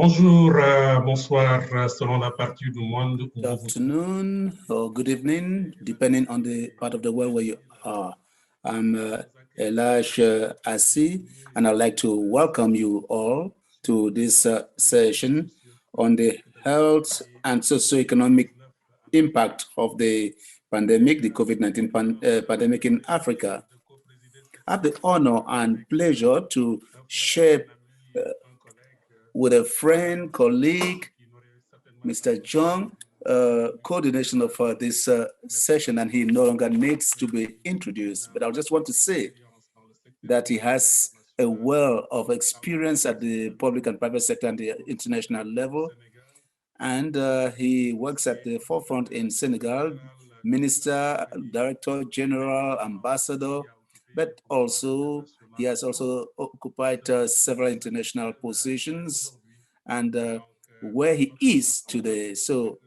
Bonjour, bonsoir, selon la partie du monde où Good afternoon or good evening, depending on the part of the world where you are. I'm Elhadj Aziz, and I'd like to welcome you all to this session on the health and socio-economic impact of the pandemic, the COVID-19 pandemic in Africa. I have the honor and pleasure to share with a friend, colleague, Mr. John, coordination of this session, and he no longer needs to be introduced. But I just want to say that he has a wealth of experience at the public and private sector and the international level. And he works at the forefront in Senegal, Minister, Director General, Ambassador, but also he has also occupied several international positions and where he is today. So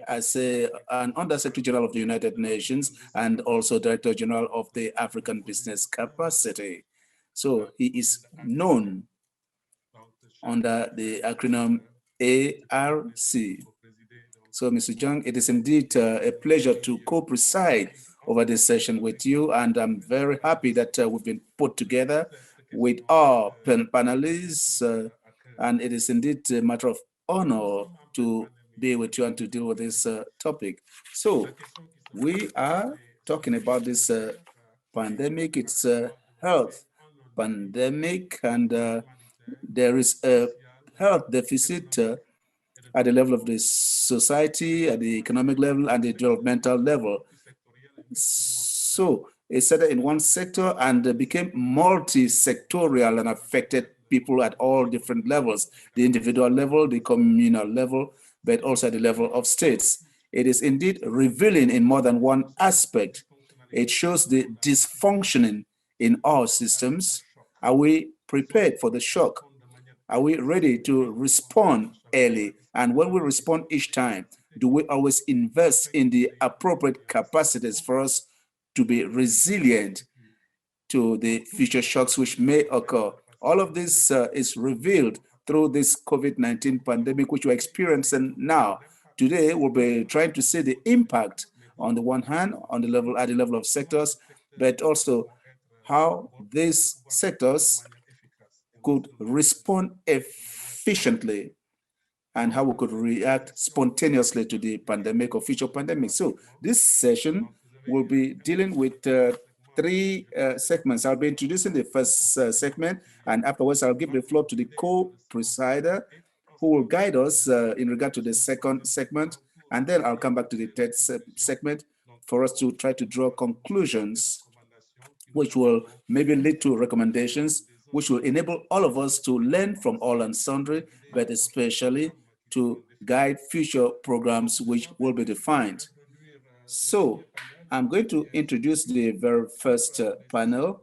as an Under-Secretary General of the United Nations and also Director General of the African Business Capacity. So he is known under the acronym ARC. So, Mr. Jung, it is indeed a pleasure to co-preside over this session with you, and I'm very happy that we've been put together with our panelists, and it is indeed a matter of honor to be with you and to deal with this topic. So, we are talking about this pandemic. It's a health pandemic, and there is a health deficit at the level of the society, at the economic level, and the developmental level. So it started in one sector and became multi-sectorial and affected people at all different levels, the individual level, the communal level, but also at the level of states. It is indeed revealing in more than one aspect. It shows the dysfunctioning in our systems. Are we prepared for the shock? Are we ready to respond early? And when we respond each time, do we always invest in the appropriate capacities for us to be resilient to the future shocks which may occur? All of this is revealed through this COVID-19 pandemic, which we're experiencing now. Today, we'll be trying to see the impact on the one hand, at the level of sectors, but also how these sectors could respond efficiently and how we could react spontaneously to the pandemic or future pandemic. So this session will be dealing with three segments. I'll be introducing the first segment, and afterwards I'll give the floor to the co-presider who will guide us in regard to the second segment, and then I'll come back to the third segment for us to try to draw conclusions which will maybe lead to recommendations which will enable all of us to learn from all and sundry, but especially to guide future programs which will be defined. So I'm going to introduce the very first panel,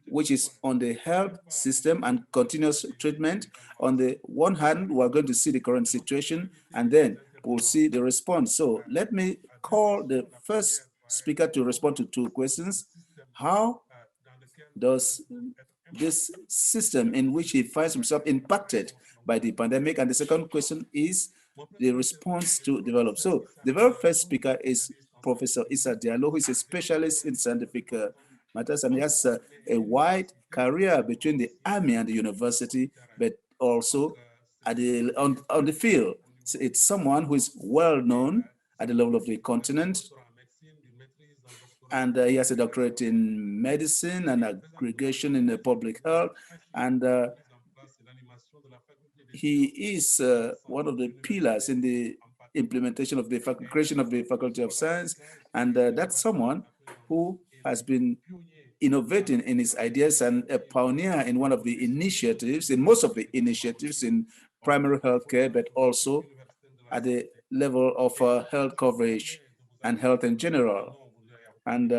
which is on the health system and continuous treatment. On the one hand, we're going to see the current situation, and then we'll see the response. So let me call the first speaker to respond to two questions. How does this system in which he finds himself impacted by the pandemic? And the second question is the response to develop. So the very first speaker is Professor Issa Diallo, who is a specialist in scientific matters, and he has a wide career between the army and the university, but also at on the field. So it's someone who is well known at the level of the continent, and he has a doctorate in medicine and aggregation in public health, and he is one of the pillars in the implementation of the creation of the Faculty of Science, and that's someone who has been innovating in his ideas and a pioneer in one of the initiatives, in most of the initiatives in primary healthcare, but also at the level of health coverage and health in general. And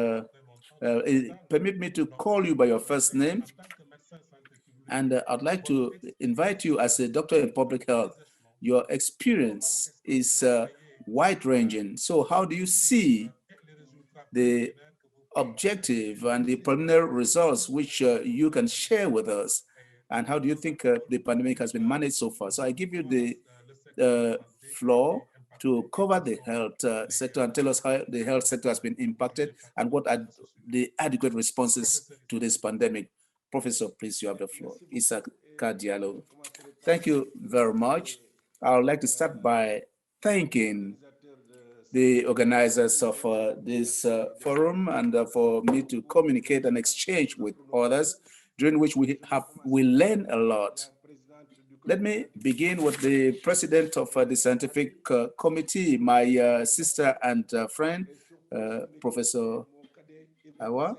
permit me to call you by your first name. And I'd like to invite you as a doctor in public health. Your experience is wide-ranging. So how do you see the objective and the preliminary results which you can share with us and how do you think the pandemic has been managed so far? So I give you the floor to cover the health sector and tell us how the health sector has been impacted and what are the adequate responses to this pandemic. Professor, please, you have the floor. Issakha DIALLO. Thank you very much. I would like to start by thanking the organizers of this forum and for me to communicate and exchange with others, during which we learn a lot. Let me begin with the president of the scientific committee, my sister and friend, Professor Awa,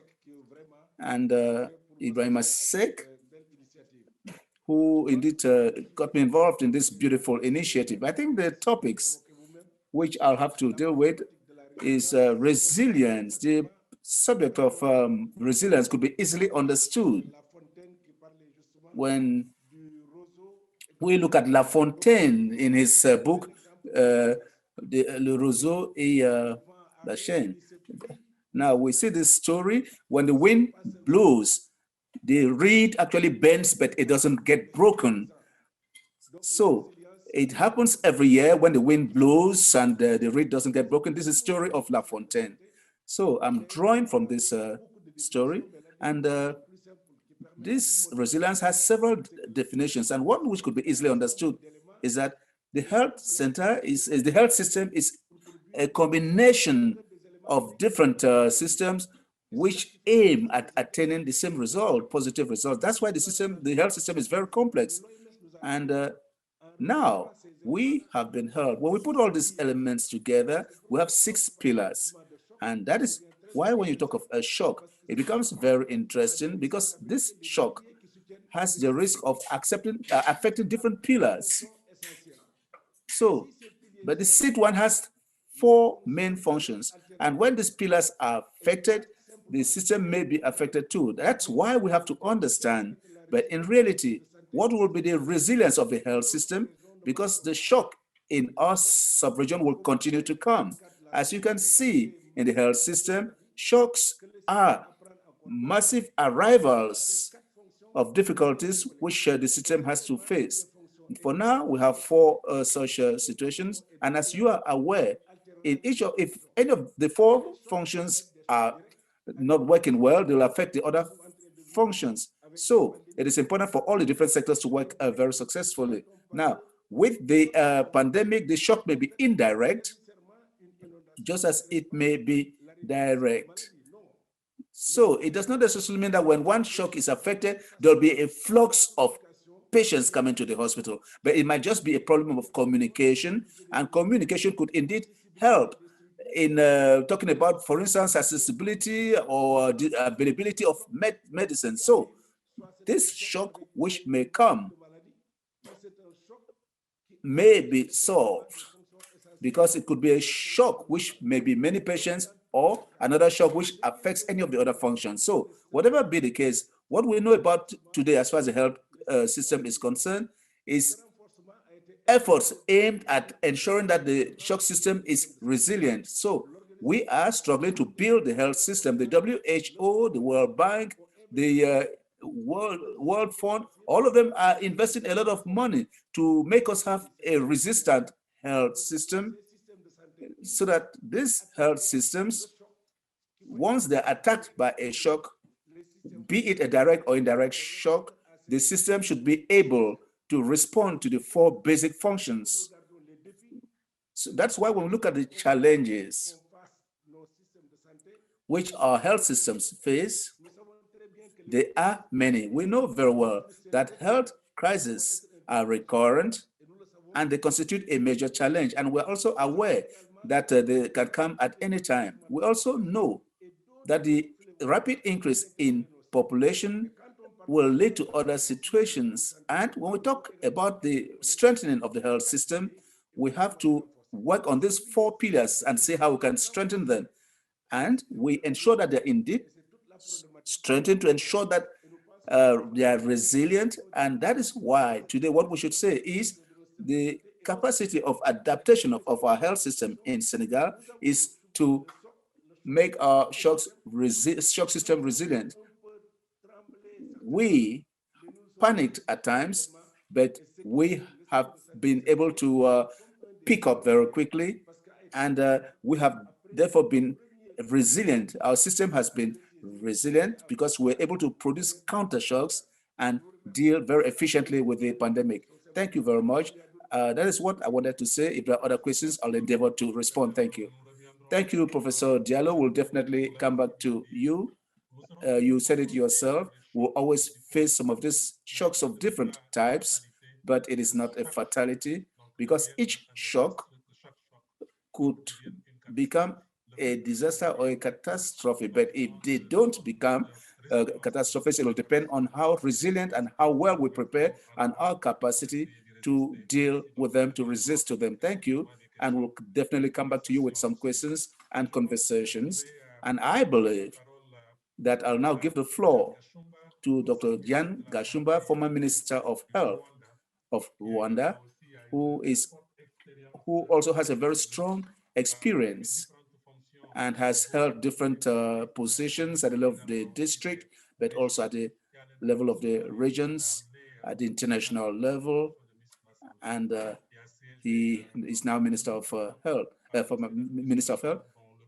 and Ibrahima Sheikh, who indeed got me involved in this beautiful initiative. I think the topics which I'll have to deal with is resilience. The subject of resilience could be easily understood when we look at La Fontaine in his book, Le Roseau et la Chaîne. Now we see this story, when the wind blows, the reed actually bends, but it doesn't get broken. So it happens every year when the wind blows and the reed doesn't get broken. This is the story of La Fontaine. So I'm drawing from this story, and this resilience has several definitions, and one which could be easily understood is that the health center the health system is a combination of different systems which aim at attaining the same result, positive result. That's why the health system is very complex. And now we have been helped. When we put all these elements together, we have 6 pillars. And that is why when you talk of a shock, it becomes very interesting, because this shock has the risk of affecting different pillars. So, but the SIT one has 4 main functions. And when these pillars are affected, the system may be affected too. That's why we have to understand, but in reality, what will be the resilience of the health system? Because the shock in our sub-region will continue to come. As you can see in the health system, shocks are massive arrivals of difficulties which the system has to face. For now, we have 4 such situations, and as you are aware, if any of the 4 functions are not working well, they'll affect the other functions. So it is important for all the different sectors to work very successfully. Now, with the pandemic, the shock may be indirect, just as it may be direct. So it does not necessarily mean that when one shock is affected, there'll be a flux of patients coming to the hospital, but it might just be a problem of communication, and communication could indeed help in talking about, for instance, accessibility or the availability of medicine. So this shock which may come may be solved, because it could be a shock which may be many patients, or another shock which affects any of the other functions. So whatever be the case, what we know about today as far as the health system is concerned is efforts aimed at ensuring that the shock system is resilient. So we are struggling to build the health system. The WHO, the World Bank, the World Fund, all of them are investing a lot of money to make us have a resistant health system, so that these health systems, once they're attacked by a shock, be it a direct or indirect shock, the system should be able to respond to the 4 basic functions. So that's why when we look at the challenges which our health systems face, there are many. We know very well that health crises are recurrent and they constitute a major challenge. And we're also aware that they can come at any time. We also know that the rapid increase in population will lead to other situations. And when we talk about the strengthening of the health system, we have to work on these 4 pillars and see how we can strengthen them. And we ensure that they're indeed strengthened, to ensure that they are resilient. And that is why today what we should say is the capacity of adaptation of our health system in Senegal is to make our shock system resilient. We panicked at times, but we have been able to pick up very quickly, and we have therefore been resilient. Our system has been resilient because we're able to produce counter shocks and deal very efficiently with the pandemic. Thank you very much. That is what I wanted to say. If there are other questions, I'll endeavor to respond. Thank you. Thank you, Professor Diallo. We'll definitely come back to you. You said it yourself. We'll always face some of these shocks of different types, but it is not a fatality because each shock could become a disaster or a catastrophe. But if they don't become catastrophes, it will depend on how resilient and how well we prepare and our capacity to deal with them, to resist to them. Thank you. And we'll definitely come back to you with some questions and conversations. And I believe that I'll now give the floor to Dr. Diane GASHUMBA, former Minister of Health of Rwanda, who also has a very strong experience and has held different positions at the level of the district, but also at the level of the regions, at the international level, and he is now Minister of Health, former Minister of Health.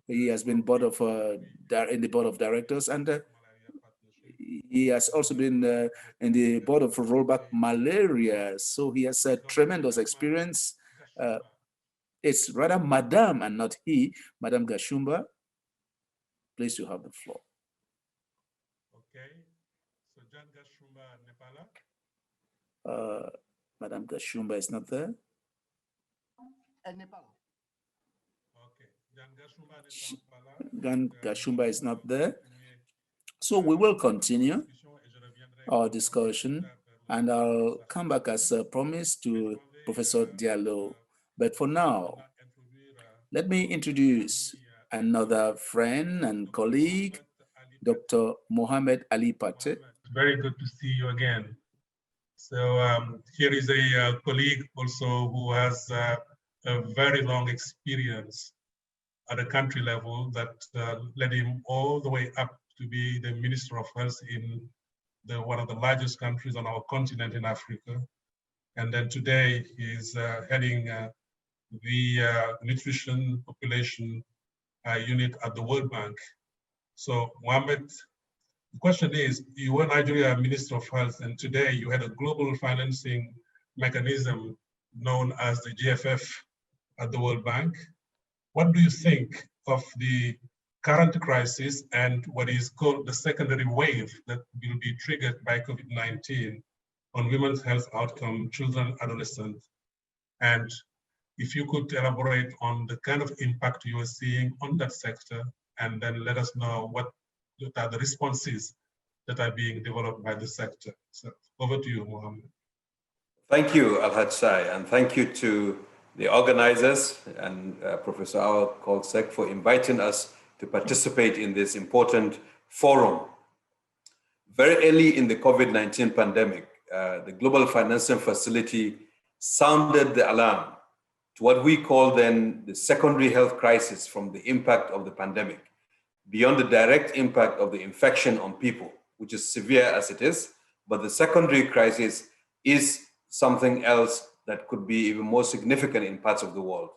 He has been in the board of directors, and he has also been in the board of rollback malaria. So he has a tremendous experience. It's rather Madame and not he, Madame GASHUMBA. Please, you have the floor. Okay. So Jan GASHUMBA Nepala. Madame GASHUMBA is not there. Okay. Jan GASHUMBA is not there. So we will continue our discussion, and I'll come back as promised to Professor Diallo. But for now, let me introduce another friend and colleague, Dr. Mohamed Ali Pate. Very good to see you again. So here is a colleague also who has a very long experience at a country level that led him all the way up to be the Minister of Health in one of the largest countries on our continent in Africa. And then today he's heading the nutrition population unit at the World Bank. So Mohamed, the question is, you were Nigeria Minister of Health, and today you had a global financing mechanism known as the GFF at the World Bank. What do you think of the current crisis and what is called the secondary wave that will be triggered by COVID-19 on women's health outcome, children, adolescents? And if you could elaborate on the kind of impact you are seeing on that sector, and then let us know what are the responses that are being developed by the sector. So over to you, Mohamed. Thank you, Elhadj, and thank you to the organizers and Professor Cheikh for inviting us to participate in this important forum. Very early in the COVID-19 pandemic, the Global Financing Facility sounded the alarm to what we call then the secondary health crisis from the impact of the pandemic, beyond the direct impact of the infection on people, which is severe as it is, but the secondary crisis is something else that could be even more significant in parts of the world.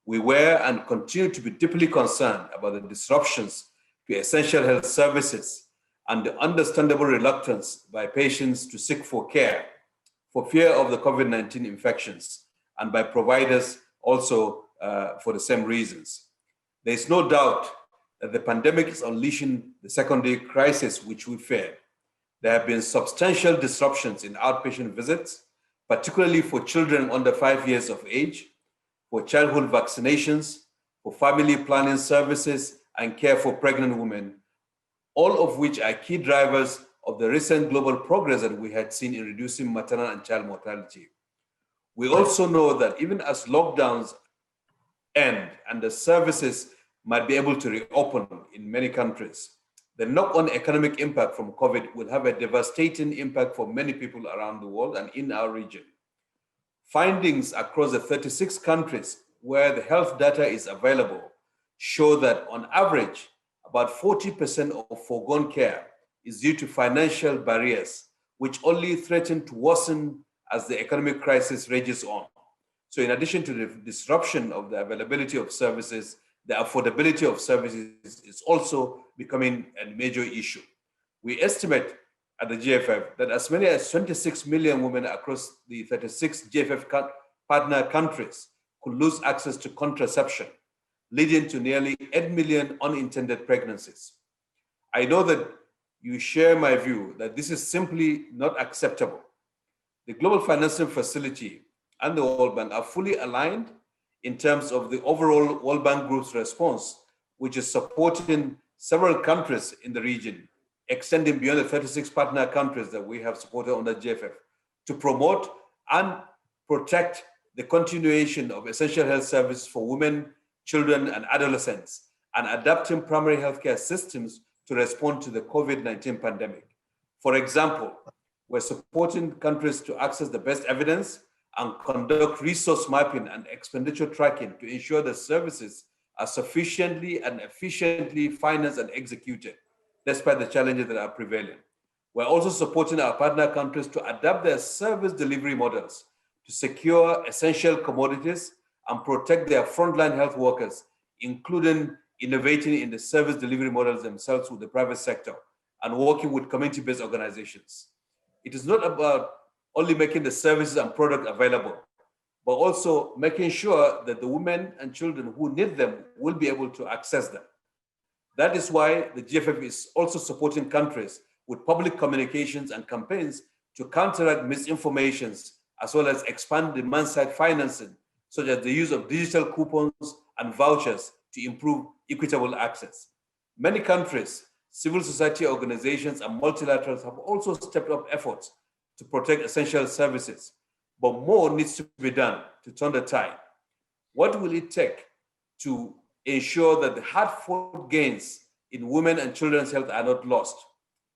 We were and continue to be deeply concerned about the disruptions to essential health services and the understandable reluctance by patients to seek for care for fear of the COVID-19 infections, and by providers also for the same reasons. There is no doubt that the pandemic is unleashing the secondary crisis which we feared. There have been substantial disruptions in outpatient visits, particularly for children under 5 years of age, for childhood vaccinations, for family planning services, and care for pregnant women, all of which are key drivers of the recent global progress that we had seen in reducing maternal and child mortality. We also know that even as lockdowns end and the services might be able to reopen in many countries, the knock-on economic impact from COVID will have a devastating impact for many people around the world and in our region. Findings across the 36 countries where the health data is available show that on average, about 40% of foregone care is due to financial barriers which only threaten to worsen as the economic crisis rages on. So in addition to the disruption of the availability of services, the affordability of services is also becoming a major issue. We estimate at the GFF that as many as 26 million women across the 36 GFF partner countries could lose access to contraception, leading to nearly 8 million unintended pregnancies. I know that you share my view that this is simply not acceptable. The Global Financing Facility and the World Bank are fully aligned in terms of the overall World Bank Group's response, which is supporting several countries in the region, extending beyond the 36 partner countries that we have supported under GFF, to promote and protect the continuation of essential health services for women, children, and adolescents, and adapting primary healthcare systems to respond to the COVID-19 pandemic. For example, we're supporting countries to access the best evidence and conduct resource mapping and expenditure tracking to ensure that services are sufficiently and efficiently financed and executed, despite the challenges that are prevailing. We're also supporting our partner countries to adapt their service delivery models to secure essential commodities and protect their frontline health workers, including innovating in the service delivery models themselves with the private sector and working with community-based organizations. It is not about only making the services and product available, but also making sure that the women and children who need them will be able to access them. That is why the GFF is also supporting countries with public communications and campaigns to counteract misinformations, as well as expand demand-side financing, such as the use of digital coupons and vouchers to improve equitable access. Many countries, civil society organizations, and multilaterals have also stepped up efforts to protect essential services, but more needs to be done to turn the tide. What will it take to ensure that the hard-fought gains in women and children's health are not lost,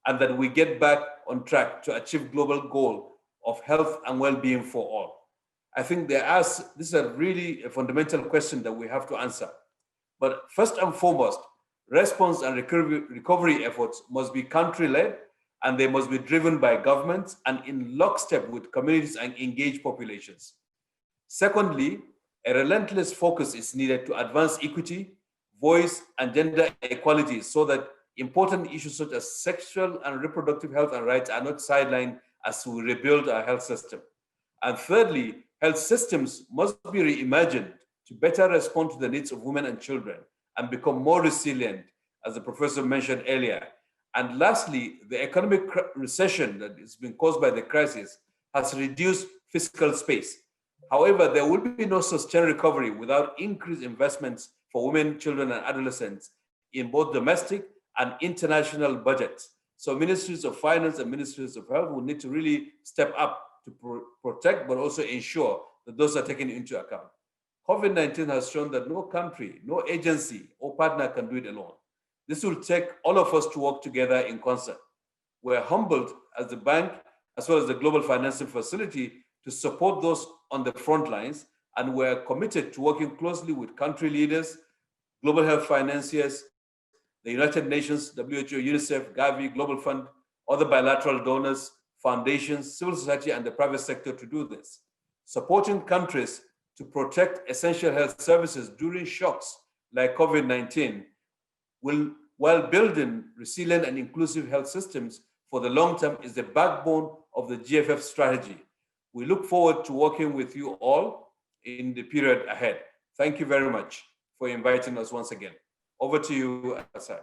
and that we get back on track to achieve global goal of health and well-being for all? I think this is really a fundamental question that we have to answer. But first and foremost, response and recovery efforts must be country-led, and they must be driven by governments and in lockstep with communities and engaged populations. Secondly, a relentless focus is needed to advance equity, voice, and gender equality so that important issues such as sexual and reproductive health and rights are not sidelined as we rebuild our health system. And thirdly, health systems must be reimagined to better respond to the needs of women and children and become more resilient, as the professor mentioned earlier. And lastly, the economic recession that has been caused by the crisis has reduced fiscal space. However, there will be no sustained recovery without increased investments for women, children, and adolescents in both domestic and international budgets. So ministries of finance and ministries of health will need to really step up to protect, but also ensure that those are taken into account. COVID-19 has shown that no country, no agency or partner can do it alone. This will take all of us to work together in concert. We're humbled as the bank, as well as the Global Financing Facility, to support those on the front lines, and we're committed to working closely with country leaders, global health financiers, the United Nations, WHO, UNICEF, Gavi, Global Fund, other bilateral donors, foundations, civil society, and the private sector to do this. Supporting countries to protect essential health services during shocks like COVID-19 while building resilient and inclusive health systems for the long term is the backbone of the GFF strategy. We look forward to working with you all in the period ahead. Thank you very much for inviting us once again. Over to you, Asad.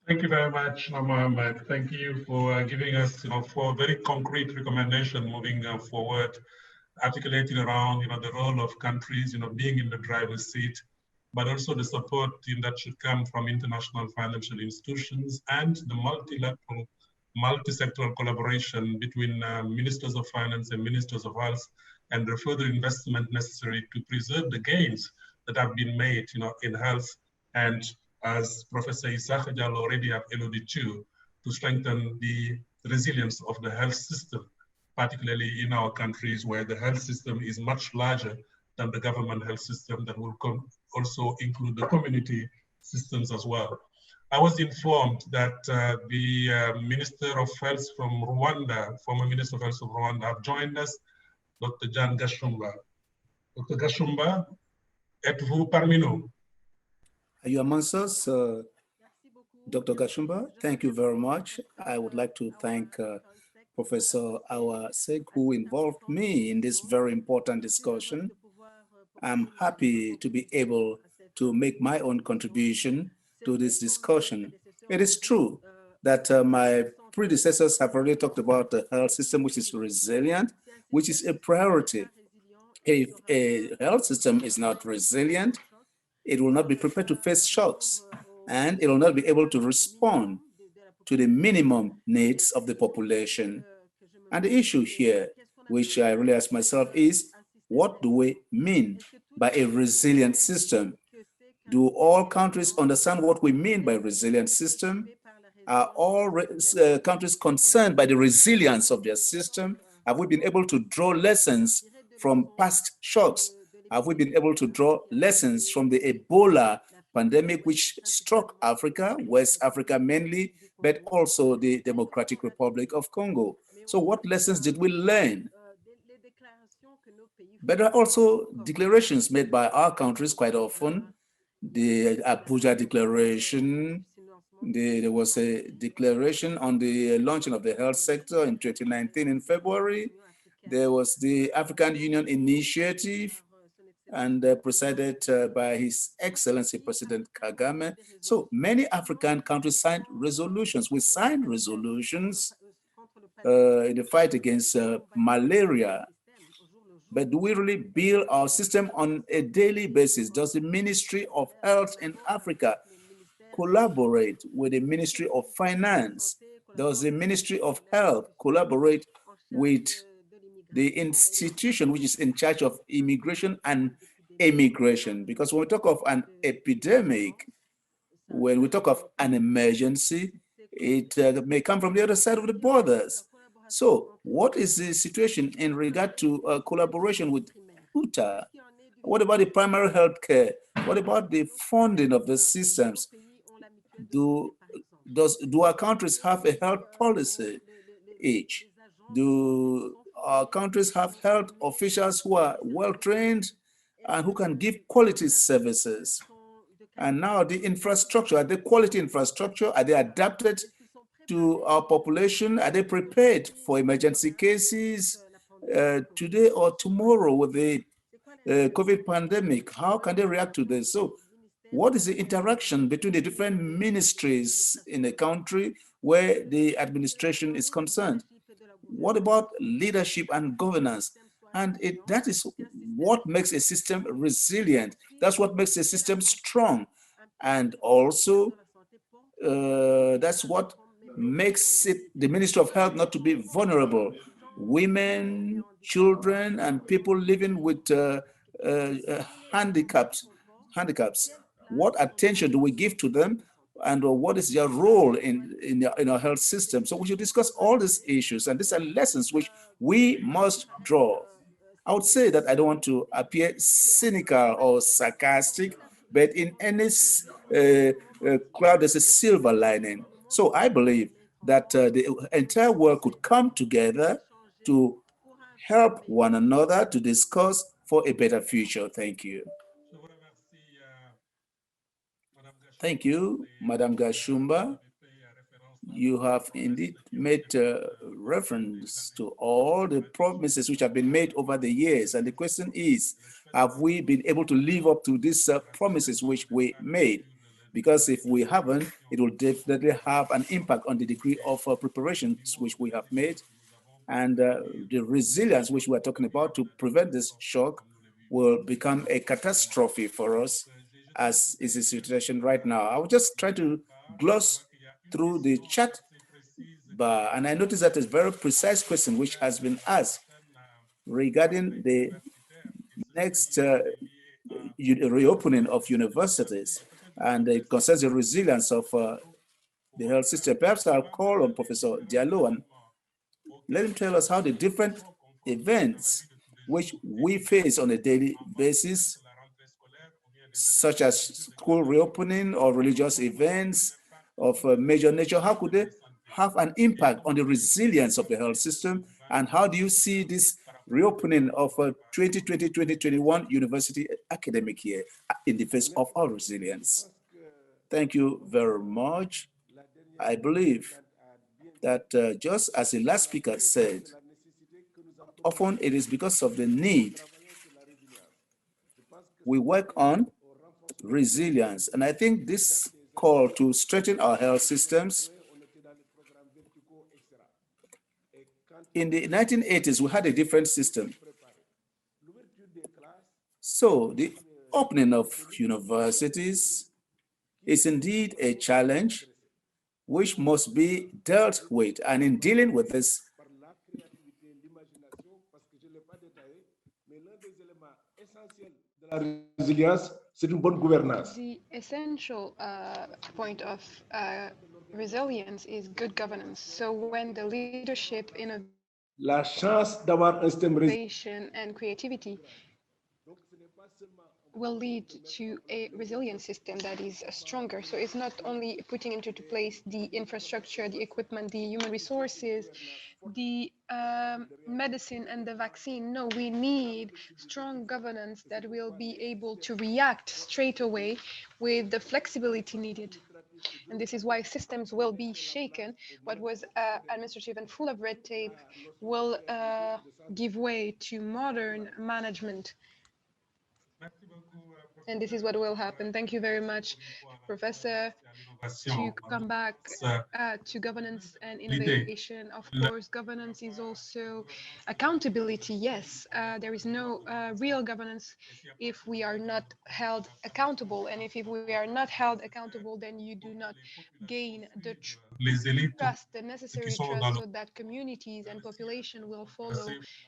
Thank you very much, Mohammed. Thank you for giving us, for very concrete recommendation moving forward, articulating around, the role of countries, being in the driver's seat, but also the support that should come from international financial institutions and the multilateral, multi-sectoral collaboration between ministers of finance and ministers of health, and the further investment necessary to preserve the gains that have been made, in health, and as Professor Issakha already have alluded to strengthen the resilience of the health system, particularly in our countries where the health system is much larger than the government health system that will also include the community systems as well. I was informed that the Minister of Health from Rwanda, former Minister of Health of Rwanda, have joined us, Dr. Jan Gashumba. Dr. Gashumba, êtes-vous parmi nous? Are you amongst us, Dr. Gashumba? Thank you very much. I would like to thank Professor Awa Sek, who involved me in this very important discussion. I'm happy to be able to make my own contribution to this discussion. It is true that my predecessors have already talked about the health system, which is resilient, which is a priority. If a health system is not resilient, it will not be prepared to face shocks, and it will not be able to respond to the minimum needs of the population. And the issue here, which I really ask myself, is what do we mean by a resilient system? Do all countries understand what we mean by resilient system? Are all countries concerned by the resilience of their system? Have we been able to draw lessons from past shocks? Have we been able to draw lessons from the Ebola pandemic, which struck Africa, West Africa mainly, but also the Democratic Republic of Congo? So what lessons did we learn? But there are also declarations made by our countries quite often. The Abuja Declaration, there was a declaration on the launching of the health sector in 2019 in February. There was the African Union Initiative, and presided by His Excellency President Kagame. So many African countries signed resolutions. We signed resolutions in the fight against malaria. But do we really build our system on a daily basis? Does the Ministry of Health in Africa collaborate with the Ministry of Finance? Does the Ministry of Health collaborate with the institution which is in charge of immigration and immigration? Because when we talk of an epidemic, when we talk of an emergency, it may come from the other side of the borders. So what is the situation in regard to collaboration with UTA? What about the primary health care? What about the funding of the systems? Do our countries have a health policy each? Do our countries have health officials who are well-trained and who can give quality services? And now the infrastructure, are they quality infrastructure? Are they adapted to our population? Are they prepared for emergency cases today or tomorrow with the COVID pandemic? How can they react to this? So what is the interaction between the different ministries in a country where the administration is concerned? What about leadership and governance? And that is what makes a system resilient. That's what makes a system strong. And also, that's what makes it the Ministry of Health not to be vulnerable. Women, children, and people living with handicaps. What attention do we give to them? And what is their role in our health system? So we should discuss all these issues, and these are lessons which we must draw. I would say that I don't want to appear cynical or sarcastic, but in any cloud, there's a silver lining. So I believe that the entire world could come together to help one another to discuss for a better future. Thank you. Thank you, Madam Gashumba. You have indeed made reference to all the promises which have been made over the years. And the question is, have we been able to live up to these promises which we made? Because if we haven't, it will definitely have an impact on the degree of preparations which we have made. And the resilience which we're talking about to prevent this shock will become a catastrophe for us, as is the situation right now. I will just try to gloss through the chat bar, and I noticed that a very precise question which has been asked regarding the next reopening of universities, and it concerns the resilience of the health system. Perhaps I'll call on Professor Diallo and let him tell us how the different events which we face on a daily basis, such as school reopening or religious events, of major nature, how could they have an impact on the resilience of the health system? And how do you see this reopening of 2020-2021 university academic year in the face of our resilience? Thank you very much. I believe that just as the last speaker said, often it is because of the need we work on resilience. And I think this call to strengthen our health systems, in the 1980s, we had a different system. So the opening of universities is indeed a challenge which must be dealt with. And in dealing with this, résilience, c'est une bonne gouvernance. The essential point of resilience is good governance. So when the leadership, La chance d'avoir un système innovation, and creativity will lead to a resilient system that is stronger. So it's not only putting into place the infrastructure, the equipment, the human resources, the medicine and the vaccine. No, we need strong governance that will be able to react straight away with the flexibility needed. And this is why systems will be shaken. What was administrative and full of red tape will give way to modern management. And this is what will happen. Thank you very much, Professor. To come back to governance and innovation, of course, governance is also accountability. Yes, there is no real governance if we are not held accountable. And if we are not held accountable, then you do not gain the trust, the necessary trust, so that communities and population will follow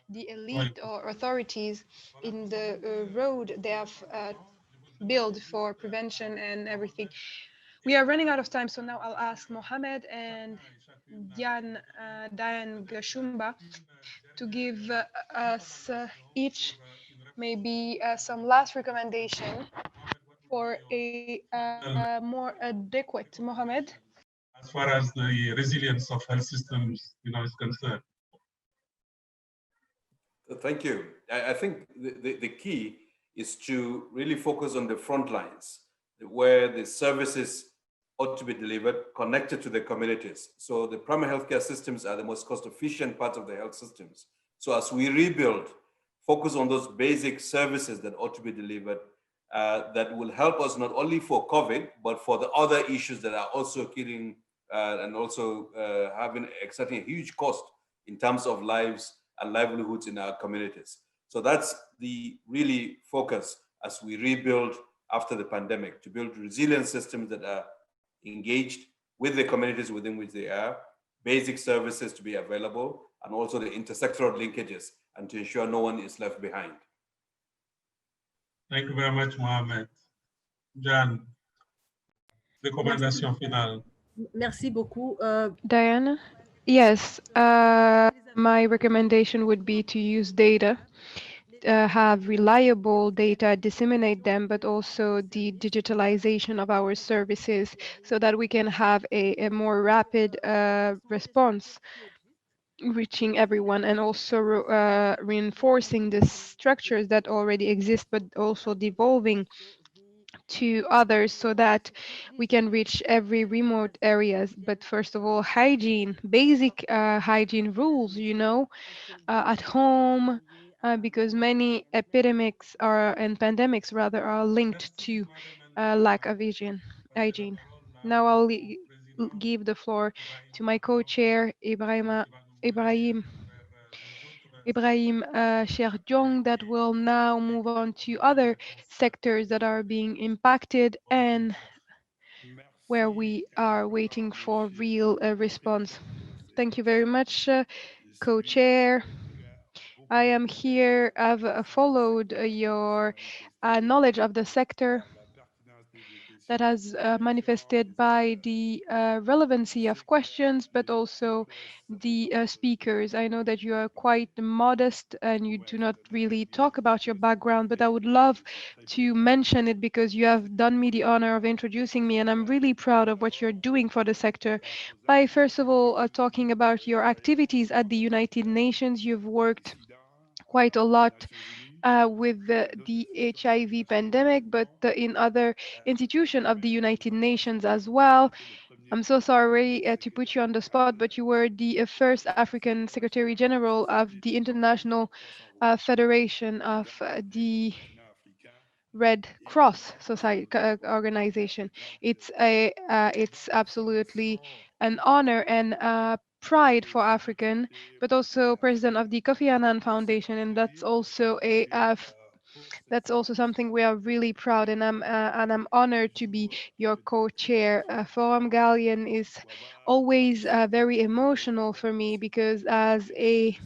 the elite or authorities in the road they have built for prevention and everything. We are running out of time, so now I'll ask Mohammed and Diane GASHUMBA to give us each maybe some last recommendation for a more adequate. Mohammed? As far as the resilience of health systems, is concerned. Thank you. I think the key is to really focus on the front lines, where the services ought to be delivered, connected to the communities. So the primary healthcare systems are the most cost-efficient part of the health systems. So as we rebuild, focus on those basic services that ought to be delivered, that will help us not only for COVID, but for the other issues that are also killing and also exerting a huge cost in terms of lives and livelihoods in our communities. So that's the really focus as we rebuild after the pandemic, to build resilient systems that are engaged with the communities within which they are, basic services to be available, and also the intersectoral linkages, and to ensure no one is left behind. Thank you very much, Mohamed. Jan, recommandation finale. Merci beaucoup. Diane? Yes, my recommendation would be to use data, have reliable data, disseminate them, but also the digitalization of our services so that we can have a more rapid response, reaching everyone, and also reinforcing the structures that already exist, but also devolving to others so that we can reach every remote areas. But first of all, hygiene, basic hygiene rules, at home, because many epidemics and pandemics rather are linked to lack of hygiene. Now I'll give the floor to my co-chair, Ibrahim Cheikh, that will now move on to other sectors that are being impacted and where we are waiting for real response. Thank you very much, co-chair. I am here. I've followed your knowledge of the sector that has manifested by the relevancy of questions, but also the speakers. I know that you are quite modest and you do not really talk about your background, but I would love to mention it because you have done me the honor of introducing me, and I'm really proud of what you're doing for the sector. By first of all, talking about your activities at the United Nations, you've worked quite a lot with the HIV pandemic, but in other institutions of the United Nations as well. I'm so sorry to put you on the spot, but you were the first African Secretary General of the International Federation of the Red Cross Society organization. It's absolutely an honor and pride for African, but also president of the Kofi Annan Foundation, and that's also that's also something we are really proud, and I'm honored to be your co-chair. Forum Galien is always very emotional for me because as a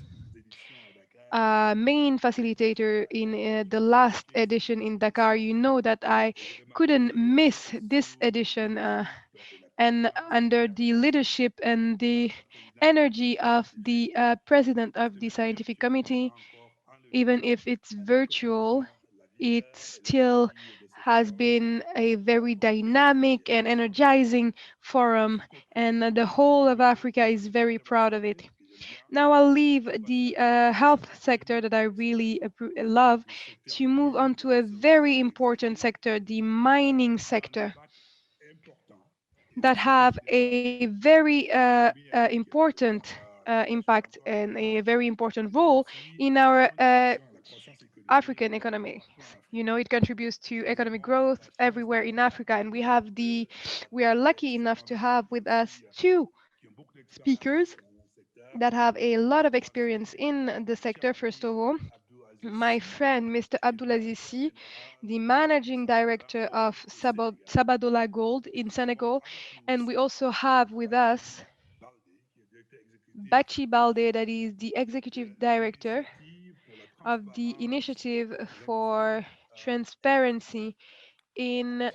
main facilitator in the last edition in Dakar, you know that I couldn't miss this edition, and under the leadership and the energy of the president of the scientific committee, even if it's virtual, it still has been a very dynamic and energizing forum, and the whole of Africa is very proud of it. Now I'll leave the health sector that I really love to move on to a very important sector, the mining sector, that have a very important impact and a very important role in our African economy. You know, it contributes to economic growth everywhere in Africa, and we are lucky enough to have with us two speakers that have a lot of experience in the sector. First of all, my friend, Mr. Abdou, the managing director of Sabodala Gold in Senegal. And we also have with us BALDE, that is the executive director of the Initiative for Transparency in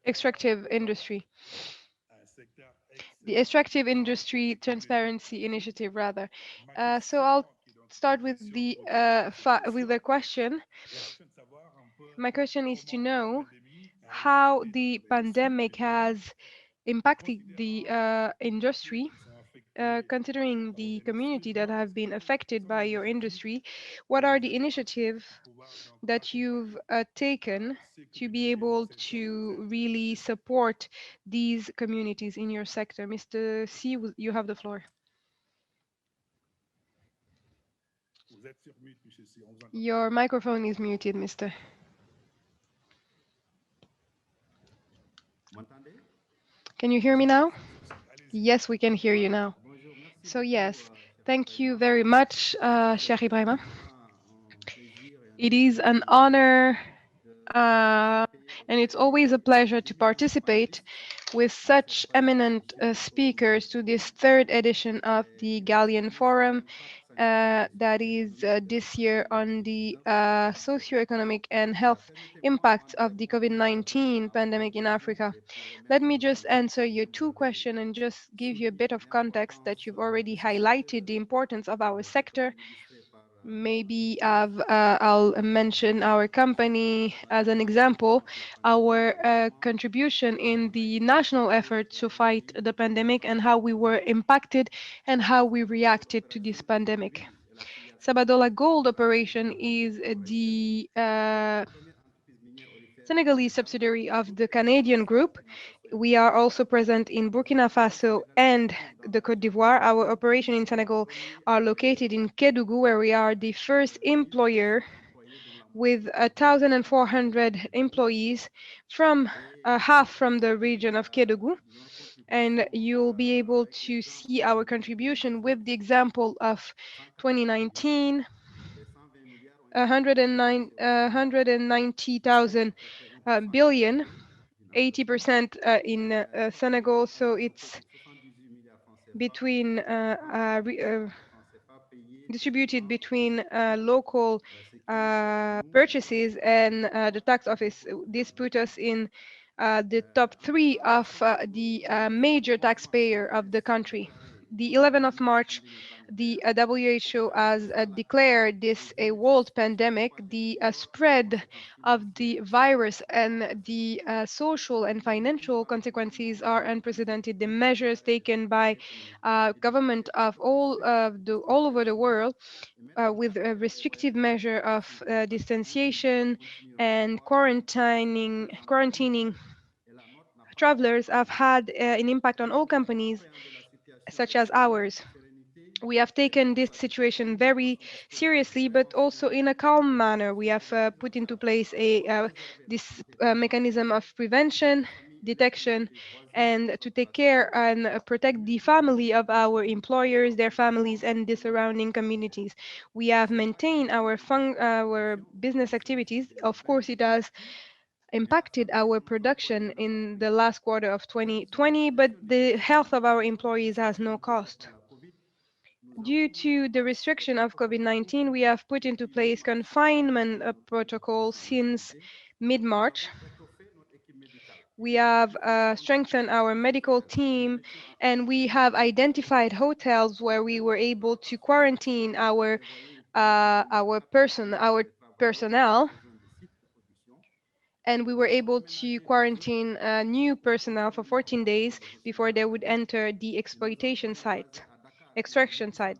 extractive industry. The Extractive Industry Transparency Initiative, rather. So I'll start with the question. My question is to know how the pandemic has impacted the industry, considering the community that have been affected by your industry. What are the initiatives that you've taken to be able to really support these communities in your sector? Mr. C, you have the floor. Your microphone is muted, Mr. Can you hear me now? Yes, we can hear you now. So yes, thank you very much, Cheikh Ibrahima. It is an honor and it's always a pleasure to participate with such eminent speakers to this third edition of the Galien Forum that is this year on the socio-economic and health impacts of the COVID-19 pandemic in Africa. Let me just answer your two questions and just give you a bit of context that you've already highlighted the importance of our sector. Maybe I'll mention our company as an example. Our contribution in the national effort to fight the pandemic and how we were impacted and how we reacted to this pandemic. Sabodala Gold operation is the Senegalese subsidiary of the Canadian group. We are also present in Burkina Faso and the Côte d'Ivoire. Our operation in Senegal are located in Kédougou, where we are the first employer with 1,400 employees from half from the region of Kédougou. And you'll be able to see our contribution with the example of 2019, 190,000 billion, 80% in Senegal. So it's between distributed between local purchases and the tax office. This put us in the top 3 of the major taxpayer of the country. The 11th of March, the WHO has declared this a world pandemic. The spread of the virus and the social and financial consequences are unprecedented. The measures taken by government of all over the world with a restrictive measure of distanciation and quarantining travelers have had an impact on all companies such as ours. We have taken this situation very seriously, but also in a calm manner. We have put into place this mechanism of prevention, detection, and to take care and protect the family of our employers, their families, and the surrounding communities. We have maintained our business activities. Of course, it has impacted our production in the last quarter of 2020, but the health of our employees has no cost. Due to the restriction of COVID-19, we have put into place confinement protocols since mid-March. We have strengthened our medical team, and we have identified hotels where we were able to quarantine our personnel, and we were able to quarantine new personnel for 14 days before they would enter the extraction site.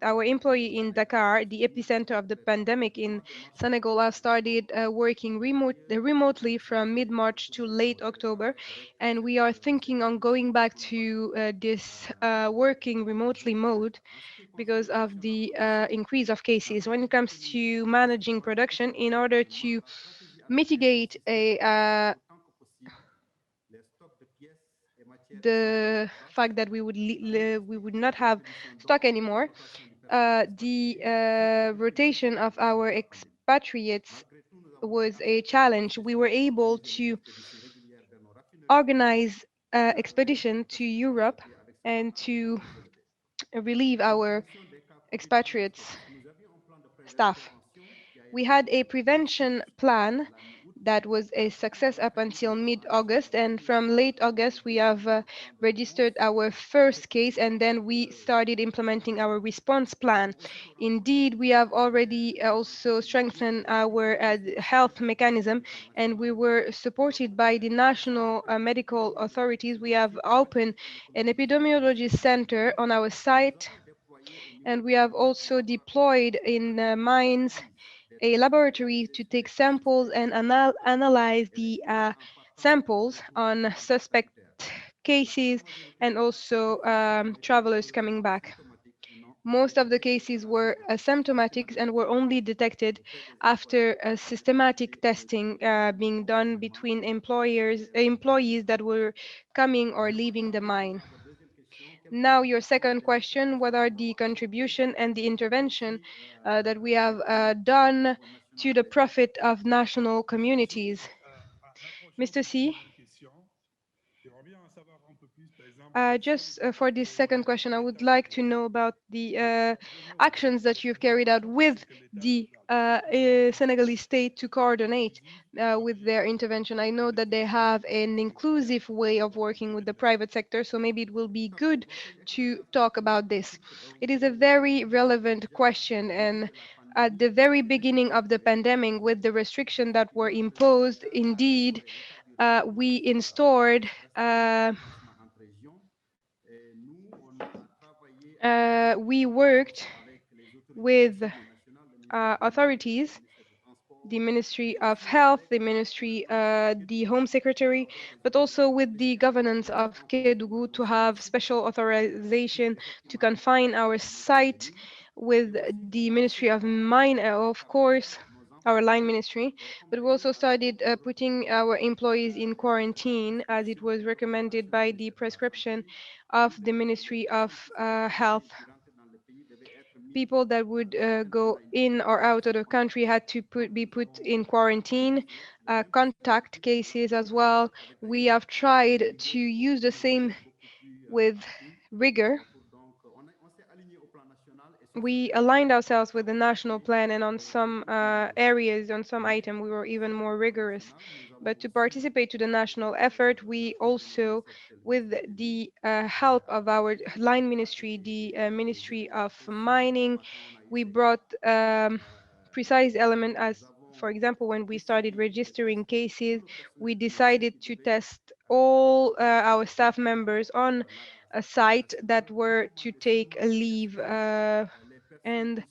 Our employee in Dakar, the epicenter of the pandemic in Senegal, has started working remotely from mid-March to late October, and we are thinking on going back to this working remotely mode because of the increase of cases. When it comes to managing production, in order to mitigate the fact that we would not have stock anymore, the rotation of our expatriates was a challenge. We were able to organize expedition to Europe and to relieve our expatriates staff. We had a prevention plan that was a success up until mid-August, and from late August we have registered our first case, and then we started implementing our response plan. Indeed, we have already also strengthened our health mechanism, and we were supported by the national medical authorities. We have opened an epidemiology center on our site, and we have also deployed in mines a laboratory to take samples and analyze the samples on suspect cases and also travelers coming back. Most of the cases were asymptomatic and were only detected after a systematic testing being done between employees that were coming or leaving the mine. Now, your second question, what are the contribution and the intervention that we have done to the profit of national communities? Mr. C? Just for this second question, I would like to know about the actions that you've carried out with the Senegalese state to coordinate with their intervention. I know that they have an inclusive way of working with the private sector, so maybe it will be good to talk about this. It is a very relevant question, and at the very beginning of the pandemic, with the restrictions that were imposed, indeed, we installed we worked with authorities, the Ministry of Health, the Ministry, the Home Secretary, but also with the governance of Kédougou to have special authorization to confine our site, with the Ministry of Mine, of course, our line ministry, but we also started putting our employees in quarantine as it was recommended by the prescription of the Ministry of Health. People that would go in or out of the country had to be put in quarantine, contact cases as well. We have tried to use the same with rigor. we aligned ourselves with the national plan, and on some areas, on some items, we were even more rigorous. But to participate to the national effort, we also, with the help of our line ministry, the Ministry of Mining, we brought precise element as, for example, when we started registering cases, we decided to test all our staff members on a site that were to take a leave, and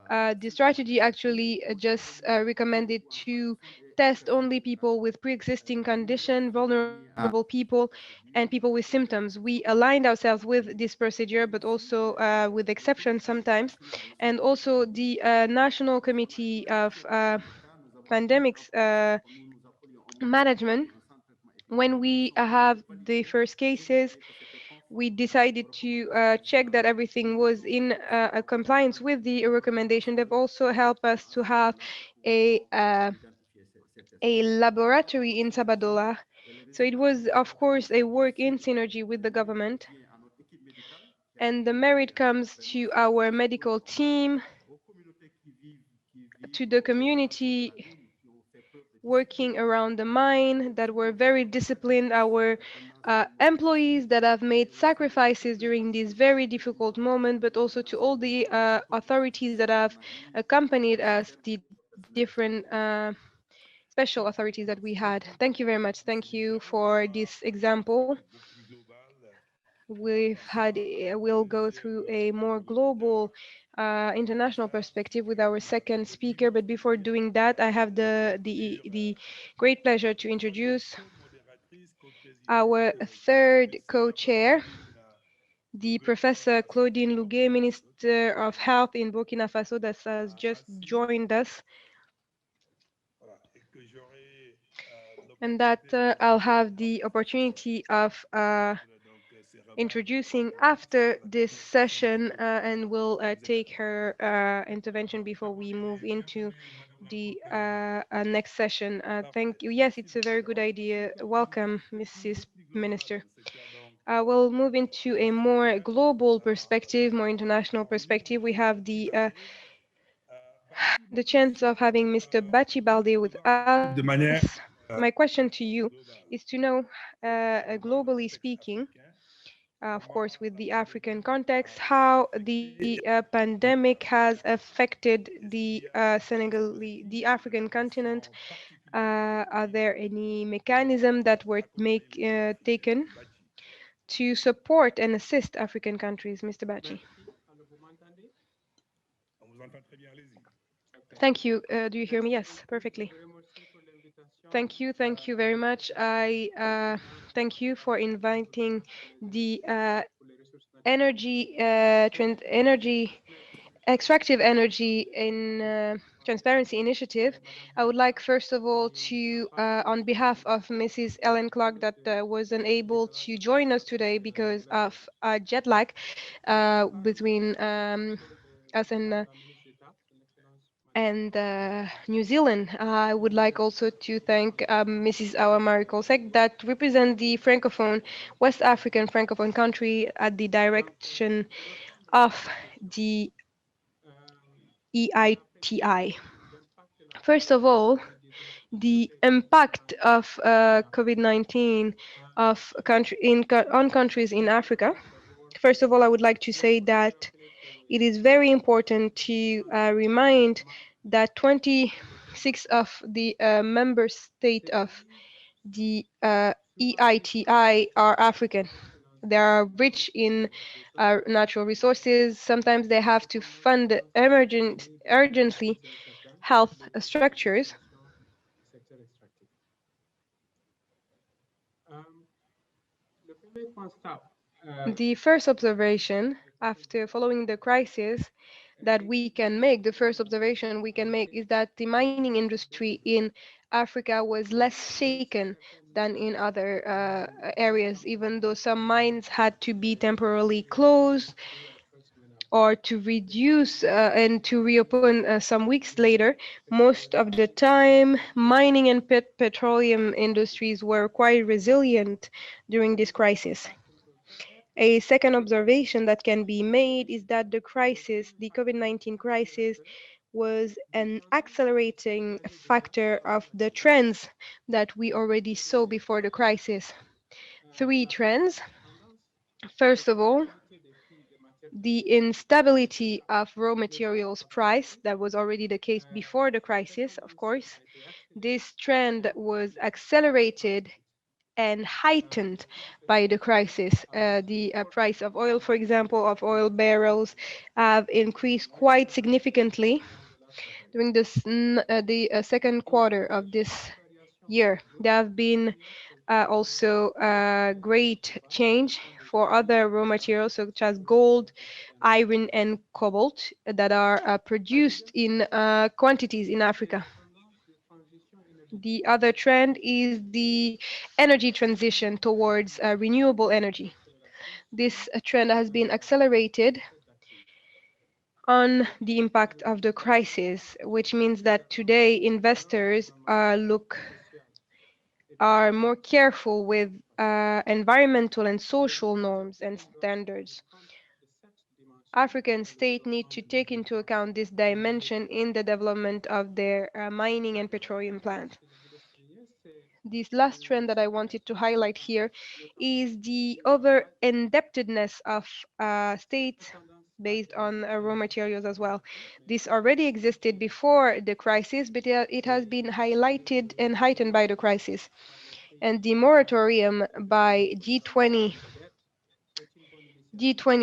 the strategy actually just recommended to test only people with pre-existing condition, vulnerable people, and people with symptoms. We aligned ourselves with this procedure, but also with exceptions sometimes. And also the National Committee of Pandemics Management, when we have the first cases, we decided to check that everything was in compliance with the recommendation. They've also helped us to have a laboratory in Sabodala. So it was, of course, a work in synergy with the government. And the merit comes to our medical team, to the community working around the mine that were very disciplined, our employees that have made sacrifices during this very difficult moment, but also to all the authorities that have accompanied us, the different special authorities that we had. Thank you very much. Thank you for this example. We'll go through a more global international perspective with our second speaker. But before doing that, I have the great pleasure to introduce our third co-chair, the Professor Claudine LOUGUE, Minister of Health in Burkina Faso, that has just joined us. And that I'll have the opportunity of introducing after this session, and we'll take her intervention before we move into the next session. Thank you. Yes, it's a very good idea. Welcome, Mrs. Minister. We'll move into a more global perspective, more international perspective. We have the chance of having Mr. BALDE with us. My question to you is to know, globally speaking, of course, with the African context, how the pandemic has affected the the African continent. Are there any mechanisms that were taken to support and assist African countries, Mr. Bady? Thank you. Do you hear me? Yes, perfectly. Thank you very much. I thank you for inviting the extractive energy in transparency initiative. I would like first of all to, on behalf of Mrs. Ellen Clark that was unable to join us today because of jet lag between us and New Zealand. I would like also to thank Mrs. Awamari Kolsek that represent the Francophone, West African Francophone country at the direction of the EITI. First of all, the impact of COVID-19 on countries in Africa. First of all, I would like to say that it is very important to remind that 26 of the member states of the EITI are African. They are rich in natural resources. Sometimes they have to fund urgently health structures. The first observation after following the crisis that we can make, the first observation we can make is that the mining industry in Africa was less shaken than in other areas, even though some mines had to be temporarily closed or to reduce and to reopen some weeks later. Most of the time, mining and petroleum industries were quite resilient during this crisis. A second observation that can be made is that the crisis, the COVID-19 crisis, was an accelerating factor of the trends that we already saw before the crisis. Three trends. First of all, the instability of raw materials price, that was already the case before the crisis, of course. This trend was accelerated and heightened by the crisis. The price of oil, for example, of oil barrels have increased quite significantly during the second quarter of this year. There have been also great change for other raw materials such as gold, iron, and cobalt that are produced in quantities in Africa. The other trend is the energy transition towards renewable energy. This trend has been accelerated on the impact of the crisis, which means that today investors are more careful with environmental and social norms and standards. African states need to take into account this dimension in the development of their mining and petroleum plants. This last trend that I wanted to highlight here is the over-indebtedness of states based on raw materials as well. This already existed before the crisis, but it has been highlighted and heightened by the crisis. And the moratorium by G20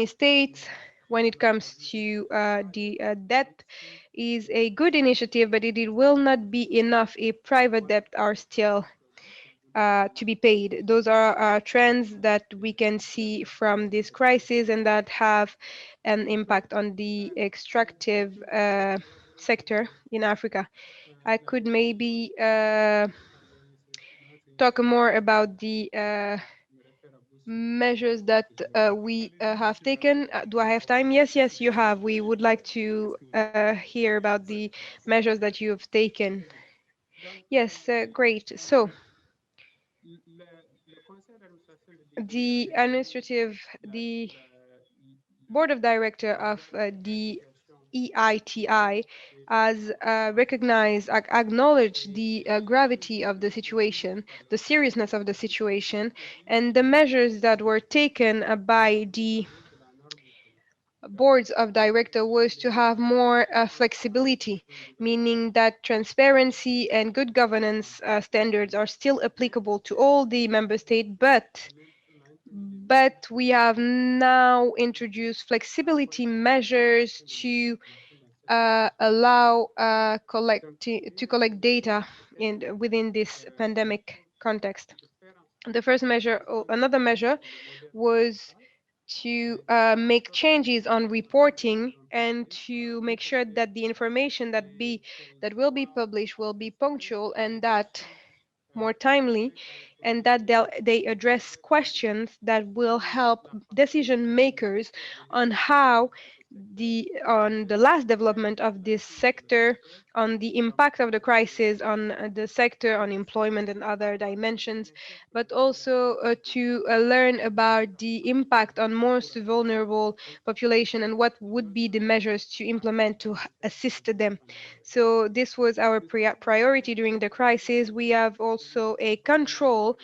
states when it comes to the debt is a good initiative, but it will not be enough if private debt are still to be paid. Those are trends that we can see from this crisis and that have an impact on the extractive sector in Africa. I could maybe talk more about the measures that we have taken. Do I have time? Yes, yes, you have. We would like to hear about the measures that you have taken. Yes, great. So, the board of director of the EITI has recognized, acknowledged the gravity of the situation, the seriousness of the situation, and the measures that were taken by the boards of director was to have more flexibility, meaning that transparency and good governance standards are still applicable to all the member states, but we have now introduced flexibility measures to allow to collect data within this pandemic context. The first measure, another measure, was to make changes on reporting and to make sure that the information that will be published will be punctual and that more timely, and that they address questions that will help decision makers on how on the last development of this sector, on the impact of the crisis on the sector, on employment and other dimensions, but also to learn about the impact on most vulnerable population and what would be the measures to implement to assist them. So this was our priority during the crisis. We have also a control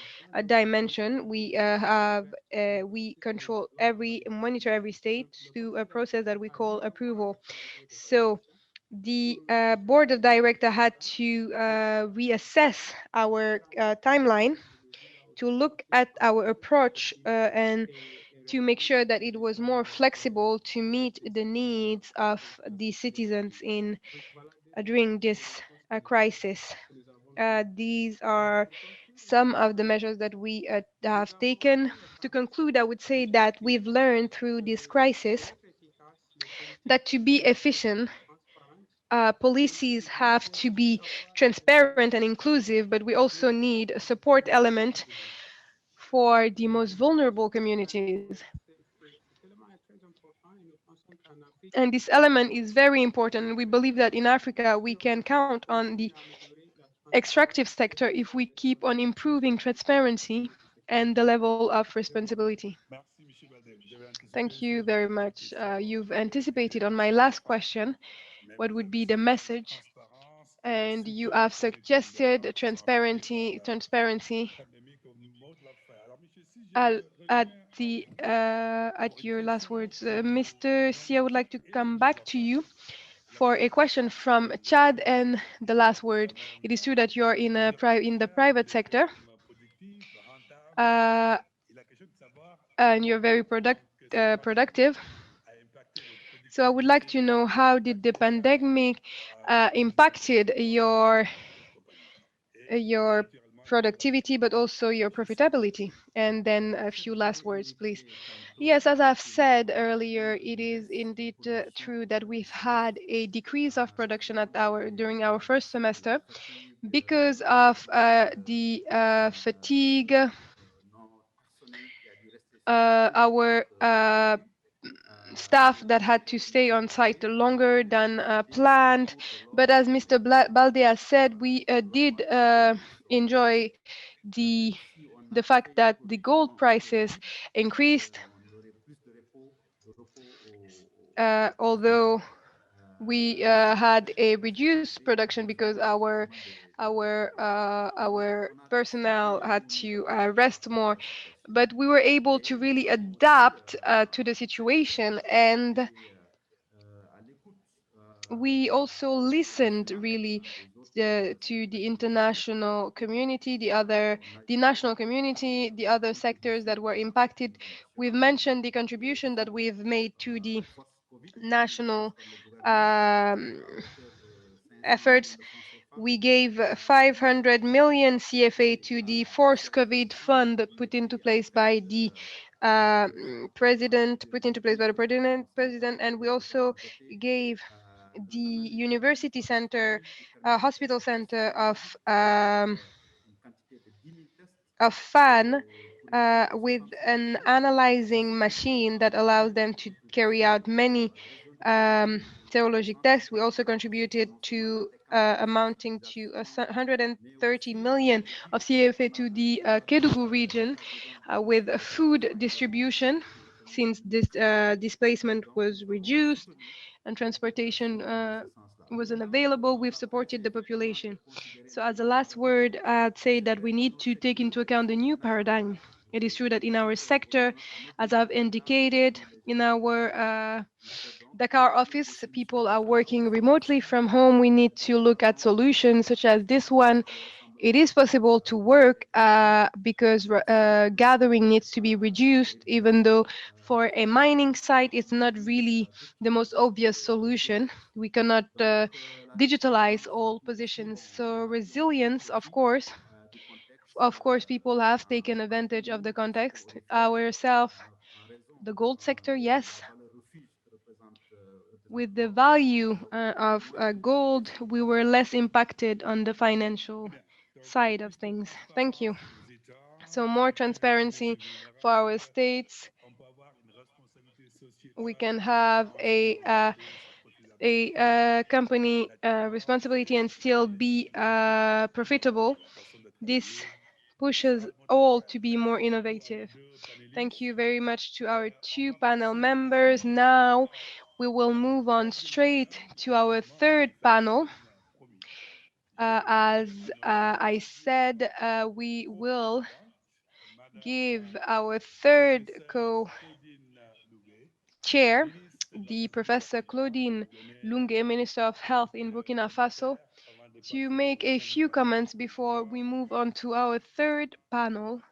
dimension. We monitor every state through a process that we call approval. So the board of director had to reassess our timeline, to look at our approach and to make sure that it was more flexible to meet the needs of the citizens in during this crisis. These are some of the measures that we have taken. To conclude, I would say that we've learned through this crisis that to be efficient, policies have to be transparent and inclusive, but we also need a support element for the most vulnerable communities. And this element is very important. And we believe that in Africa, we can count on the extractive sector if we keep on improving transparency and the level of responsibility. Thank you very much. You've anticipated on my last question, what would be the message? And you have suggested transparency at your last words. Mr. C, I would like to come back to you for a question from Chad and the last word. It is true that you're in the private sector, and you're very productive. So I would like to know, how did the pandemic impacted your productivity, but also your profitability? And then a few last words, please. Yes, as I've said earlier, it is indeed true that we've had a decrease of production during our first semester because of the fatigue. Our staff that had to stay on site longer than planned. But as Mr. Balde has said, we did enjoy the fact that the gold prices increased, although we had a reduced production because our personnel had to rest more, but we were able to really adapt to the situation, and we also listened really to the international community, the national community, the other sectors that were impacted. We've mentioned the contribution that we've made to the national um, efforts. We gave 500 million CFA to the forced COVID fund put into place by the president, and we also gave the university center, hospital center of FAN with an analyzing machine that allows them to carry out many serologic tests. We also contributed to amounting to 130 million of CFA to the Kedugu region with food distribution, since this displacement was reduced and transportation wasn't available. We've supported the population. So as a last word, I'd say that we need to take into account the new paradigm. It is true that in our sector, as I've indicated, in our Dakar office, people are working remotely from home. We need to look at solutions such as this one. It is possible to work because gathering needs to be reduced, even though for a mining site, it's not really the most obvious solution. We cannot digitalize all positions. So resilience, of course, people have taken advantage of the context. Ourselves, the gold sector, yes. With the value of gold, we were less impacted on the financial side of things. Thank you. So more transparency for our states. We can have a company responsibility and still be profitable. This pushes all to be more innovative. Thank you very much to our two panel members. Now we will move on straight to our third panel. As I said, we will give our third co-chair, the Professor Claudine LOUGUE, Minister of Health in Burkina Faso, to make a few comments before we move on to our third panel.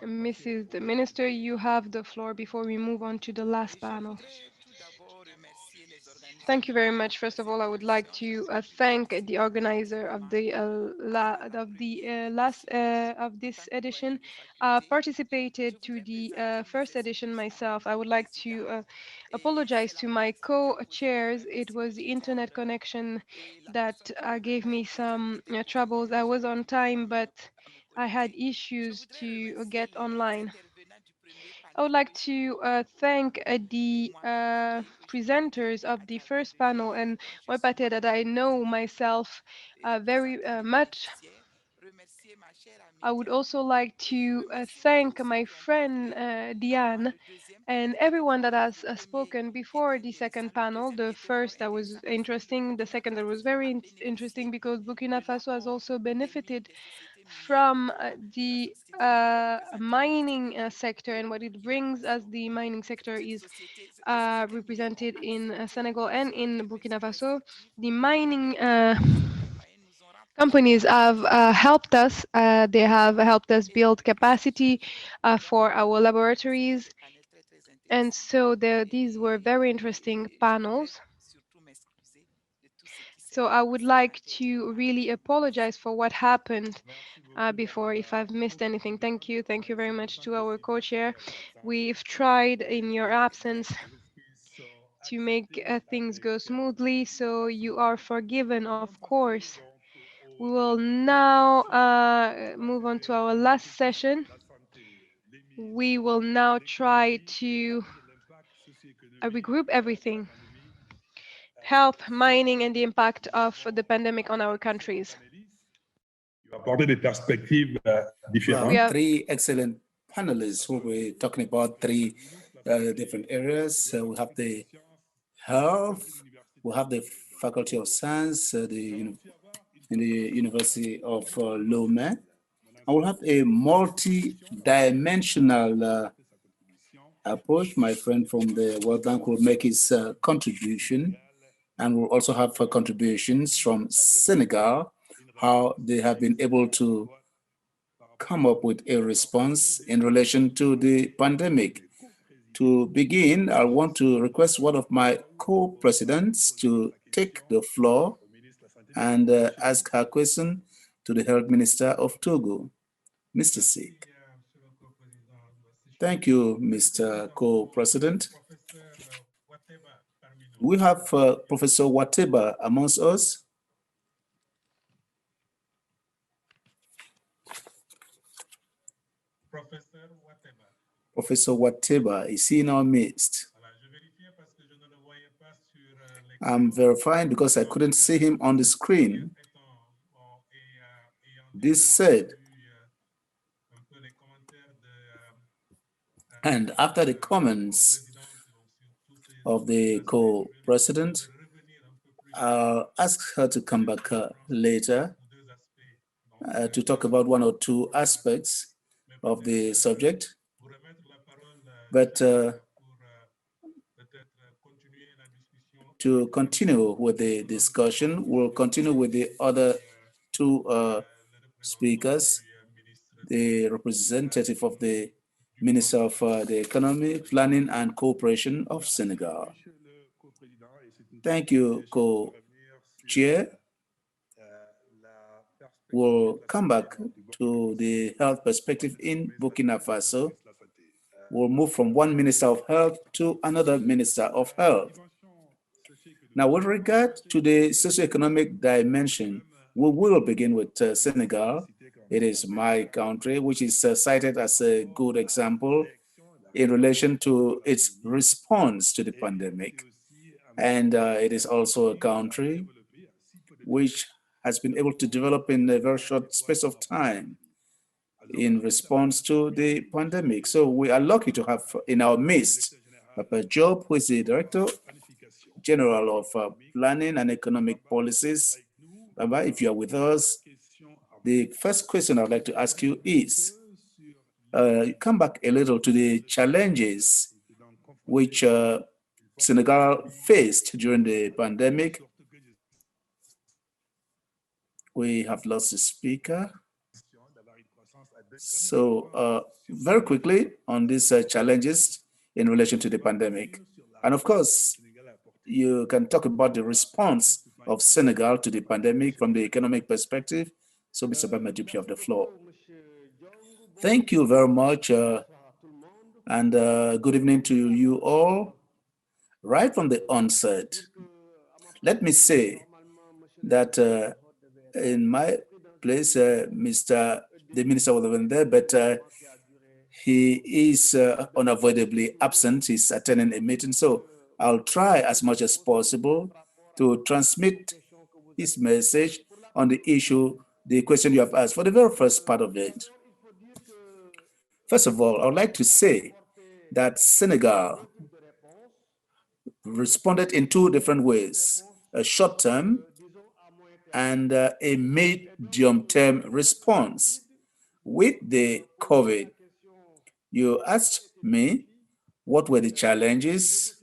Mrs. the Minister, you have the floor before we move on to the last panel. Thank you very much. First of all, I would like to thank the organizer of the last of this edition. Participated to the first edition myself. I would like to apologize to my co-chairs. It was the internet connection that gave me some troubles. I was on time, but I had issues to get online. I would like to thank the presenters of the first panel and Hampaté that I know myself very much. I would also like to thank my friend Diane and everyone that has spoken before the second panel. The first that was interesting, the second that was very interesting because Burkina Faso has also benefited from the mining sector, and what it brings as the mining sector is represented in Senegal and in Burkina Faso. The mining companies have helped us. They have helped us build capacity for our laboratories. And so these were very interesting panels. So I would like to really apologize for what happened before if I've missed anything. Thank you. Thank you very much to our co-chair. We've tried in your absence to make things go smoothly, so you are forgiven, of course. We will now move on to our last session. We will now try to regroup everything. Health, mining, and the impact of the pandemic on our countries. We have three excellent panelists who will be talking about three different areas. We have the health, we have the Faculty of Science, in the University of Lomé. I will have a multi-dimensional approach. My friend from the World Bank will make his contribution, and we'll also have contributions from Senegal, how they have been able to come up with a response in relation to the pandemic. To begin, I want to request one of my co-presidents to take the floor and ask her question to the Health Minister of Togo, Mr. Cheikh. Thank you, Mr. Co-President. We have Professor Wateba amongst us. Professor Wateba, is he in our midst? I'm verifying because I couldn't see him on the screen. This said, and after the comments of the co-president, I'll ask her to come back later to talk about one or two aspects of the subject. But to continue with the discussion, we'll continue with the other two speakers, the representative of the Minister of the Economy, Planning and Cooperation of Senegal. Thank you, Co-Chair. We'll come back to the health perspective in Burkina Faso. We'll move from one Minister of Health to another Minister of Health. Now, with regard to the socio-economic dimension, we will begin with Senegal. It is my country, which is cited as a good example in relation to its response to the pandemic. And it is also a country which has been able to develop in a very short space of time in response to the pandemic. So we are lucky to have in our midst Papa Job, who is the Director General of Planning and Economic Policies. Baba, if you are with us, the first question I'd like to ask you is, come back a little to the challenges which Senegal faced during the pandemic. We have lost the speaker. So very quickly on these challenges in relation to the pandemic. And of course, you can talk about the response of Senegal to the pandemic from the economic perspective. So Mr. Bamadou, you have the floor. Thank you very much. And good evening to you all. Right from the onset, let me say that in my place, the minister wasn't there, but he is unavoidably absent. He's attending a meeting. So I'll try as much as possible to transmit his message on the issue the question you have asked. For the very first part of it, first of all, I would like to say that Senegal responded in two different ways, a short-term and a medium-term response. With the COVID, you asked me what were the challenges.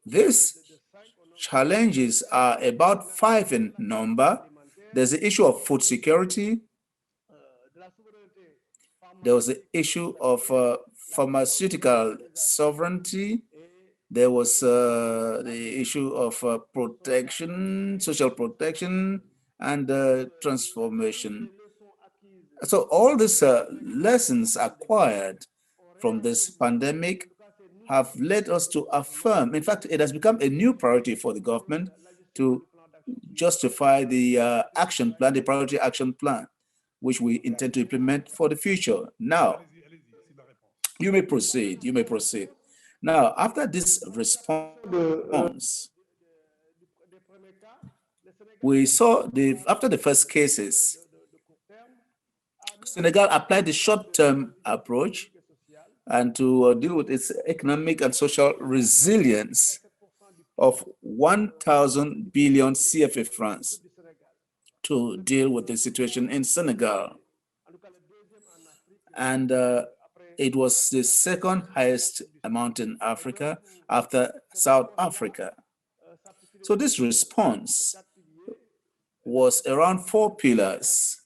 These challenges are about 5 in number. There's the issue of food security. There was the issue of pharmaceutical sovereignty. There was the issue of protection, social protection, and transformation. So all these lessons acquired from this pandemic have led us to affirm, in fact, it has become a new priority for the government to justify the action plan, the priority action plan, which we intend to implement for the future. Now, you may proceed, you may proceed. Now, after this response, we saw after the first cases, Senegal applied the short-term approach and to deal with its economic and social resilience of 1,000 billion CFA francs to deal with the situation in Senegal. And it was the second highest amount in Africa after South Africa. So this response was around 4 pillars: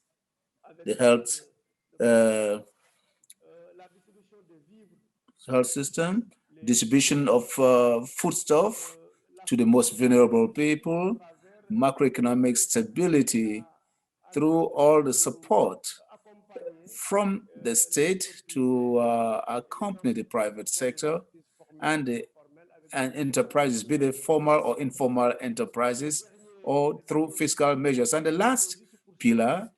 the health system, distribution of foodstuff to the most vulnerable people, macroeconomic stability through all the support from the state to accompany the private sector and enterprises, be they formal or informal enterprises, or through fiscal measures. And the last pillar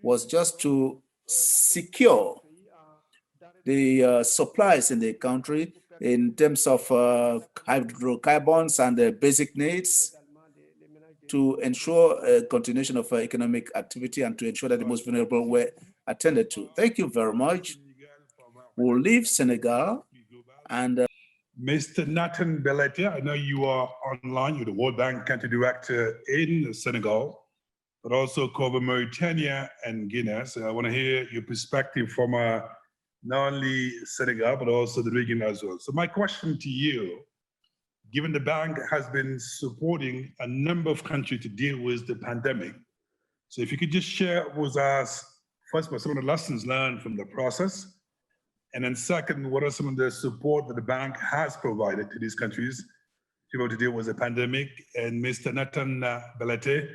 was just to secure the supplies in the country in terms of hydrocarbons and basic needs, to ensure a continuation of economic activity and to ensure that the most vulnerable were attended to. Thank you very much. We'll leave Senegal and Mr. Nathan Belletti, I know you are online. You're the World Bank Country Director in Senegal, but also cover Mauritania and Guinea. So I want to hear your perspective from not only Senegal, but also the region as well. So my question to you, given the bank has been supporting a number of countries to deal with the pandemic, so if you could just share with us, first of all, some of the lessons learned from the process, and then second, what are some of the support that the bank has provided to these countries to be able to deal with the pandemic? And Mr. Nathan Belletti,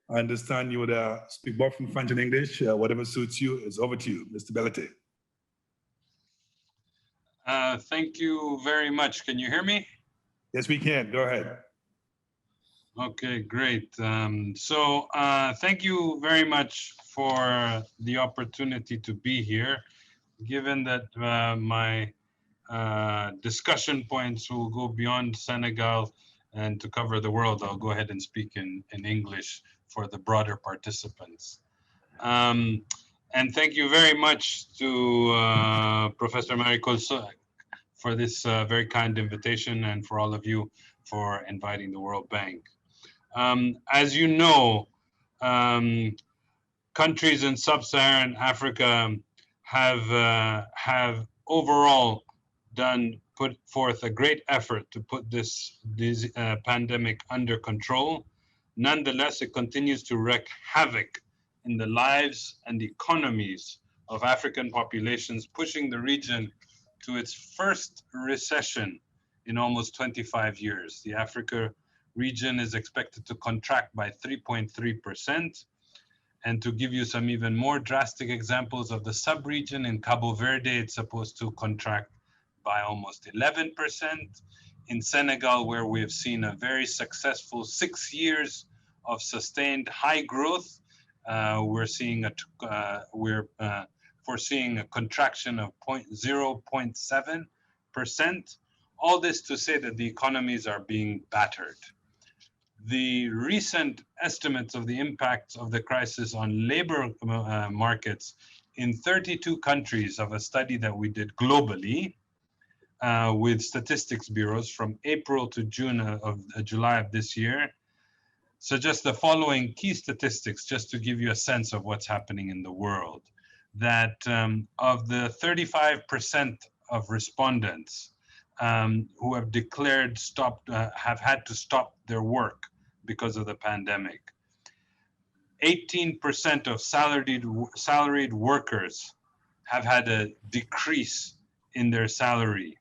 I understand you would speak both in French and English, whatever suits you. It's over to you, Mr. Belletti. Thank you very much. Can you hear me? Yes, we can. Go ahead. Okay, great. Thank you very much for the opportunity to be here. Given that my discussion points will go beyond Senegal and to cover the world, I'll go ahead and speak in English for the broader participants. And thank you very much to Professor Marie-Colsec for this very kind invitation, and for all of you for inviting the World Bank. As you know, countries in sub-Saharan Africa have overall put forth a great effort to put this pandemic under control. Nonetheless, it continues to wreak havoc in the lives and the economies of African populations, pushing the region to its first recession in almost 25 years. The Africa region is expected to contract by 3.3%. And to give you some even more drastic examples of the sub-region, in Cabo Verde, it's supposed to contract by almost 11%. In Senegal, where we have seen a very successful 6 years of sustained high growth, we're foreseeing a contraction of 0.7%. All this to say that the economies are being battered. the recent estimates of the impacts of the crisis on labor markets in 32 countries of a study that we did globally with statistics bureaus from April to July of this year, suggest the following key statistics just to give you a sense of what's happening in the world. That of the 35% of respondents who have declared have had to stop their work because of the pandemic, 18% of salaried workers have had a decrease in their salary,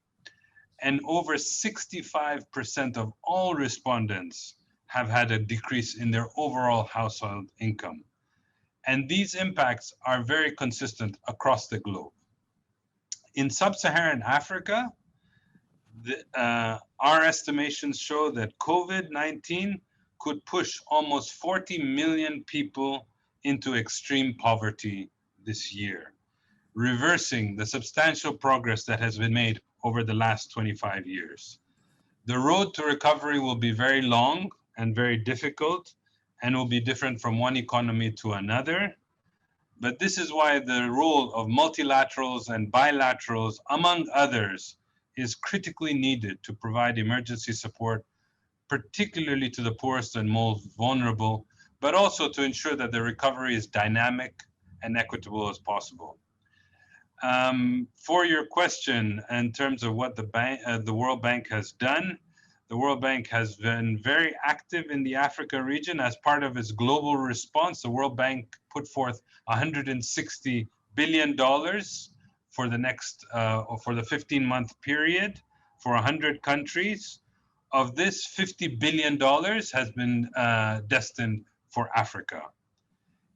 and over 65% of all respondents have had a decrease in their overall household income. And these impacts are very consistent across the globe. In sub-Saharan Africa, our estimations show that COVID-19 could push almost 40 million people into extreme poverty this year, reversing the substantial progress that has been made over the last 25 years. The road to recovery will be very long and very difficult, and will be different from one economy to another. But this is why the role of multilaterals and bilaterals, among others, is critically needed to provide emergency support, particularly to the poorest and most vulnerable, but also to ensure that the recovery is dynamic and equitable as possible. For your question in terms of what the World Bank has done, the World Bank has been very active in the Africa region. As part of its global response, the World Bank put forth $160 billion for the next, for the 15-month period for 100 countries. Of this, $50 billion has been destined for Africa.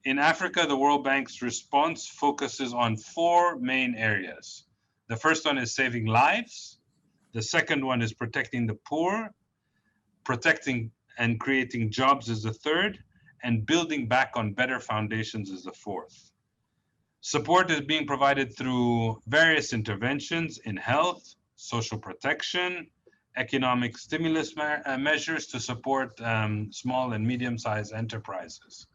In Africa, the World Bank's response focuses on 4 main areas. The first one is saving lives. The second one is protecting the poor. Protecting and creating jobs is the third. And building back on better foundations is the fourth. Support is being provided through various interventions in health, social protection, economic stimulus measures to support small and medium-sized enterprises.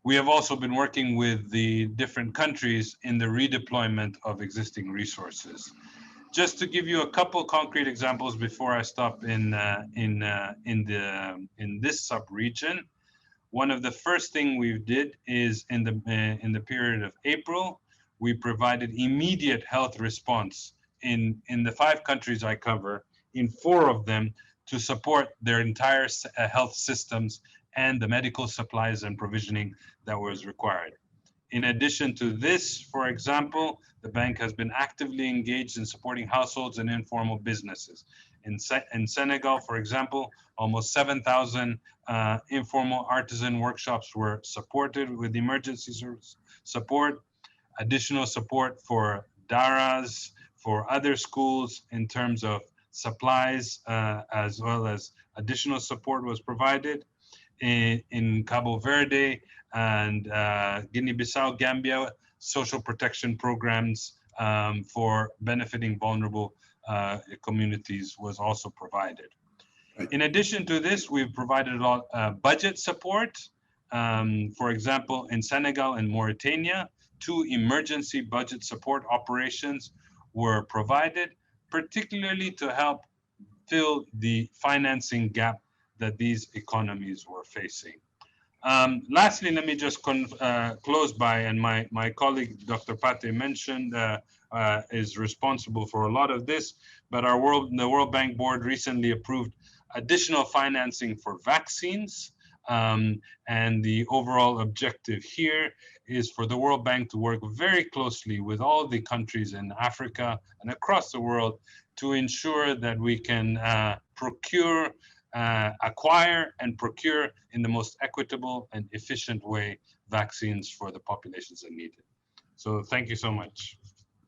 We have also been working with the different countries in the redeployment of existing resources. Just to give you a couple concrete examples before I stop in this sub-region, one of the first thing we did is in the period of April, we provided immediate health response in the 5 countries I cover, in 4 of them, to support their entire health systems and the medical supplies and provisioning that was required. In addition to this, for example, the bank has been actively engaged in supporting households and informal businesses. In Senegal, for example, almost 7,000 informal artisan workshops were supported with emergency support, additional support for daras, for other schools in terms of supplies, as well as additional support was provided. In Cabo Verde and Guinea-Bissau, Gambia, social protection programs for benefiting vulnerable communities was also provided. In addition to this, we've provided a lot of budget support. For example, in Senegal and Mauritania, 2 emergency budget support operations were provided, particularly to help fill the financing gap that these economies were facing. Lastly, let me just close by, and my colleague, Dr. Pate mentioned, is responsible for a lot of this, but the World Bank Board recently approved additional financing for vaccines. And the overall objective here is for the World Bank to work very closely with all the countries in Africa and across the world to ensure that we can acquire and procure in the most equitable and efficient way vaccines for the populations that need it. So thank you so much.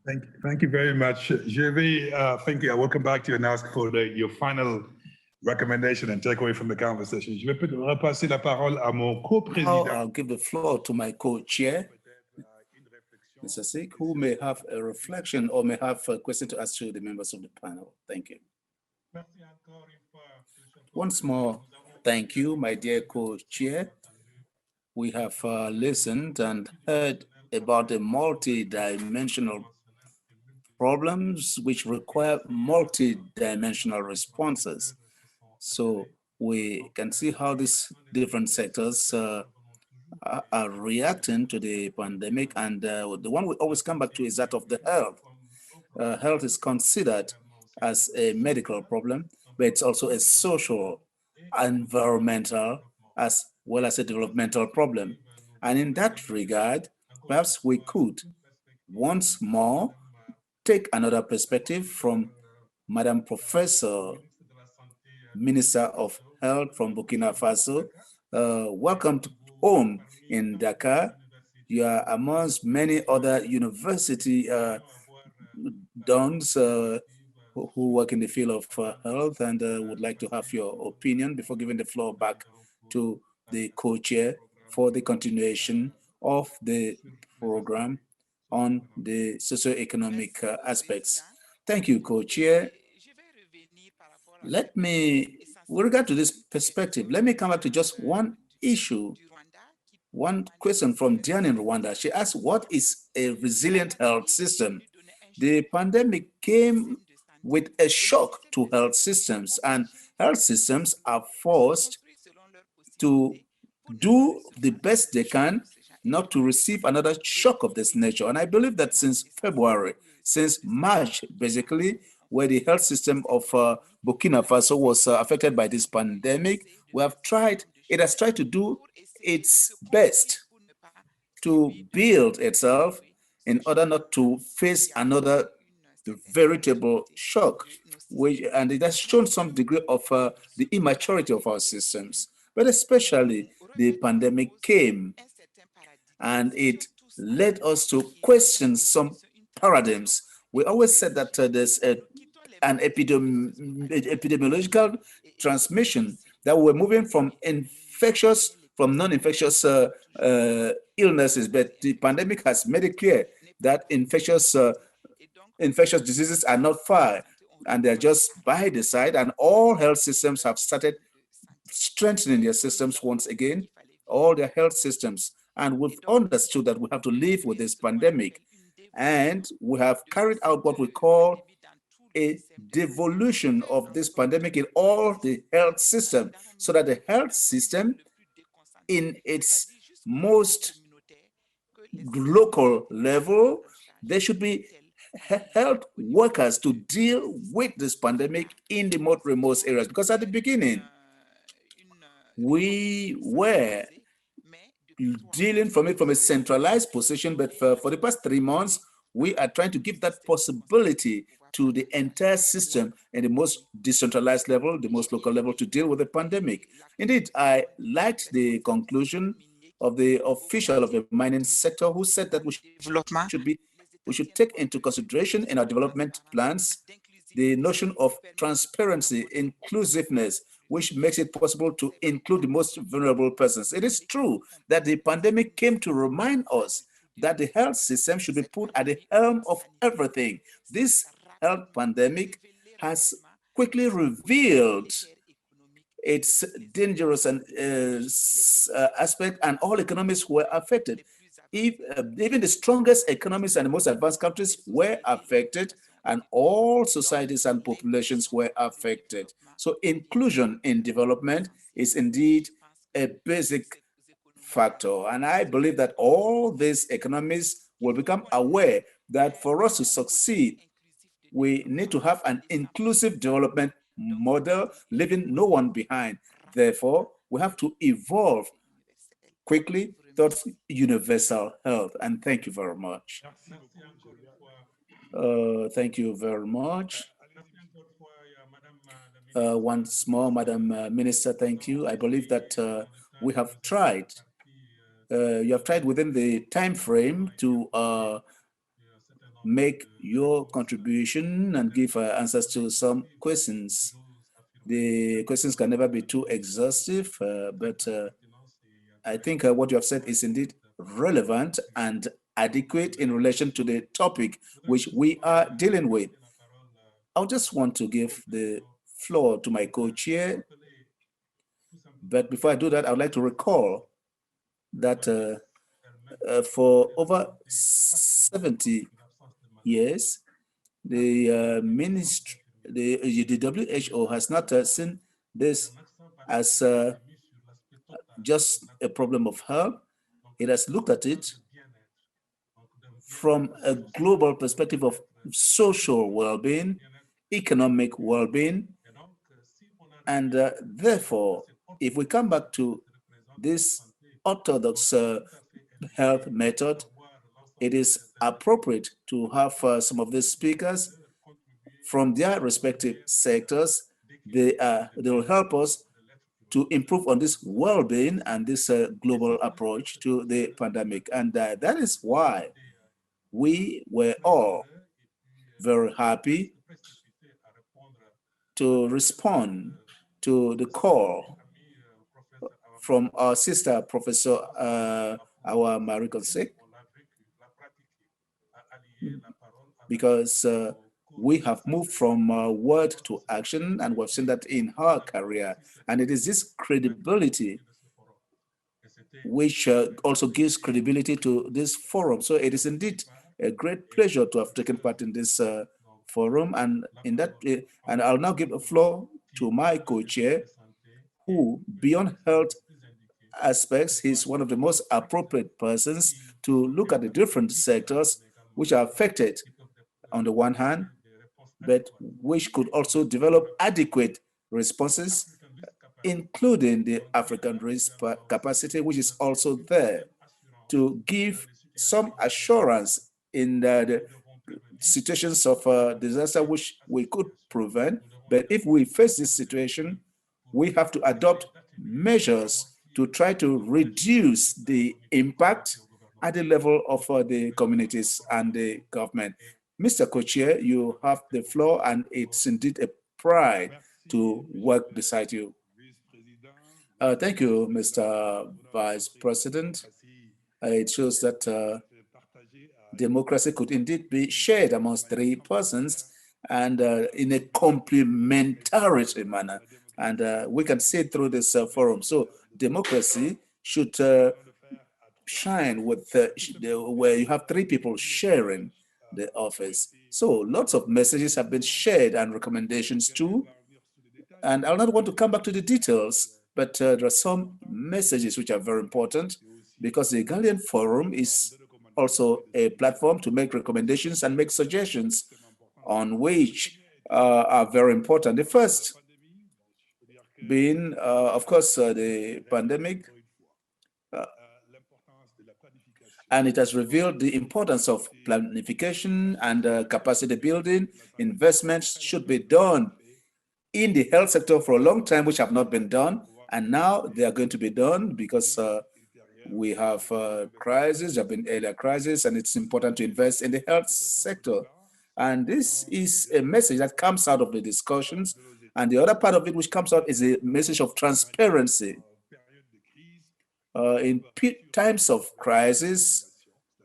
Thank you very much. Je vais, thank you. I will come back to you and ask for your final recommendation and takeaway from the conversation. Je vais peut-être repasser la parole à mon co-président. I'll give the floor to my co-chair, Mr. Sikh, who may have a reflection or may have a question to ask to the members of the panel. Thank you. Once more, Thank you, my dear co-chair. We have listened and heard about the multi-dimensional problems which require multi-dimensional responses. So we can see how these different sectors are reacting to the pandemic, and the one we always come back to is that of the health. Health is considered as a medical problem, but it's also a social, environmental, as well as a developmental problem. And in that regard, perhaps we could once more take another perspective from Madam Professor, Minister of Health from Burkina Faso. Welcome to home in Dakar. You are amongst many other university dons who work in the field of health, and would like to have your opinion before giving the floor back to the co-chair for the continuation of the program on the socio-economic aspects. Thank you, co-chair. Let me, with regard to this perspective, let me come back to just one issue, one question from Diane in Rwanda. She asked, what is a resilient health system? The pandemic came with a shock to health systems, and health systems are forced to do the best they can not to receive another shock of this nature. And I believe that since February, since March, basically, where the health system of Burkina Faso was affected by this pandemic, it has tried to do its best to build itself in order not to face another veritable shock, and it has shown some degree of the immaturity of our systems. But especially the pandemic came and it led us to question some paradigms. We always said that there's an epidemiological transmission, that we're moving from non-infectious illnesses, but the pandemic has made it clear that infectious diseases are not far, and they're just by the side, and all health systems have started strengthening their systems once again, all their health systems. And we've understood that we have to live with this pandemic. And we have carried out what we call a devolution of this pandemic in all the health system, so that the health system in its most local level, there should be health workers to deal with this pandemic in the more remote areas. Because at the beginning, we were dealing from it from a centralized position, but for the past 3 months, we are trying to give that possibility to the entire system in the most decentralized level, the most local level, to deal with the pandemic. Indeed, I liked the conclusion of the official of the mining sector, who said that we should take into consideration in our development plans the notion of transparency, inclusiveness, which makes it possible to include the most vulnerable persons. It is true that the pandemic came to remind us that the health system should be put at the helm of everything. This health pandemic has quickly revealed its dangerous and aspect, and all economies were affected. Even the strongest economies and the most advanced countries were affected, and all societies and populations were affected. So inclusion in development is indeed a basic factor. And I believe that all these economies will become aware that for us to succeed, we need to have an inclusive development model, leaving no one behind. Therefore, we have to evolve quickly towards universal health. And thank you very much. Thank you very much. Once more, Madam Minister, thank you. I believe that we have tried. You have tried within the time frame to make your contribution and give answers to some questions. The questions can never be too exhaustive, but I think what you have said is indeed relevant and adequate in relation to the topic which we are dealing with. I just want to give the floor to my co-chair, But before I do that, I would like to recall that for over 70 years, the WHO has not seen this as just a problem of health. It has looked at it from a global perspective of social well-being, economic well-being, and therefore, if we come back to this orthodox health method, it is appropriate to have some of these speakers from their respective sectors. They will help us to improve on this well-being and this global approach to the pandemic. And that is why we were all very happy to respond to the call from our sister, Professor our Mariko Sek, because we have moved from word to action, and we've seen that in her career. And it is this credibility which also gives credibility to this forum. So it is indeed a great pleasure to have taken part in this forum. And in that, and I'll now give the floor to my co-chair, who, beyond health aspects, he's one of the most appropriate persons to look at the different sectors which are affected on the one hand, but which could also develop adequate responses, including the African risk capacity, which is also there to give some assurance in the situations of disaster which we could prevent. But if we face this situation, we have to adopt measures to try to reduce the impact at the level of the communities and the government. Mr. Co-Chair, you have the floor, and it's indeed a pride to work beside you. Thank you, Mr. Vice President. It shows that democracy could indeed be shared amongst three persons and in a complementary manner. And we can see it through this forum. So democracy should shine with where you have three people sharing the office. So lots of messages have been shared and recommendations too. And I'll not want to come back to the details, but there are some messages which are very important, because the Galien Forum is also a platform to make recommendations and make suggestions on which are very important. The first being, of course, the pandemic, and it has revealed the importance of planification and capacity building. Investments should be done in the health sector for a long time, which have not been done, and now they are going to be done because we have crises, there have been earlier crises, and it's important to invest in the health sector. And this is a message that comes out of the discussions. And the other part of it which comes out is a message of transparency. In times of crisis,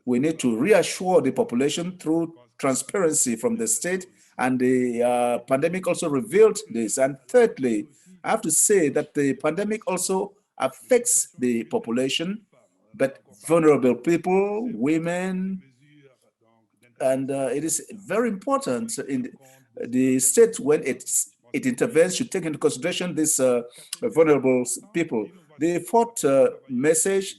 we need to reassure the population through transparency from the state, and the pandemic also revealed this. And thirdly, I have to say that the pandemic also affects the population, but vulnerable people, women, and it is very important in the state when it intervenes should take into consideration these vulnerable people. The fourth message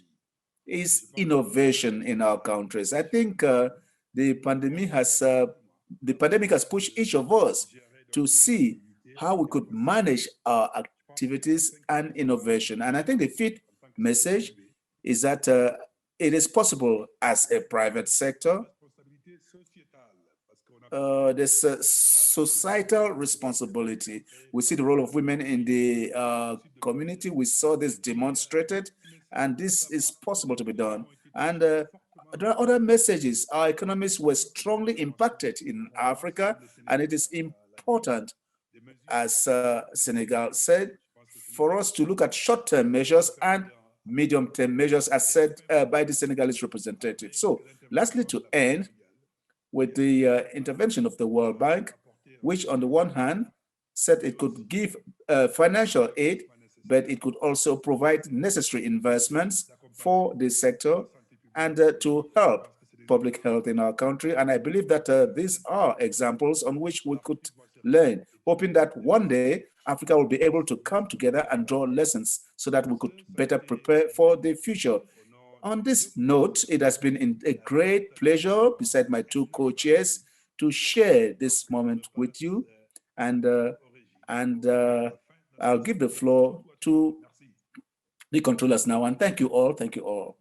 is innovation in our countries. I think the pandemic has pushed each of us to see how we could manage our activities and innovation. And I think the fifth message is that it is possible as a private sector. There's a societal responsibility. We see the role of women in the community. We saw this demonstrated, and this is possible to be done. And there are other messages. Our economies were strongly impacted in Africa, and it is important, as Senegal said, for us to look at short-term measures and medium-term measures, as said by the Senegalese representative. So, lastly, to end with the intervention of the World Bank, which on the one hand said it could give financial aid but it could also provide necessary investments for this sector and to help public health in our country. And I believe that these are examples on which we could learn, hoping that one day Africa will be able to come together and draw lessons so that we could better prepare for the future. On this note, it has been a great pleasure, beside my two co-chairs, to share this moment with you. And I'll give the floor to the controllers now. And thank you all. Thank you all.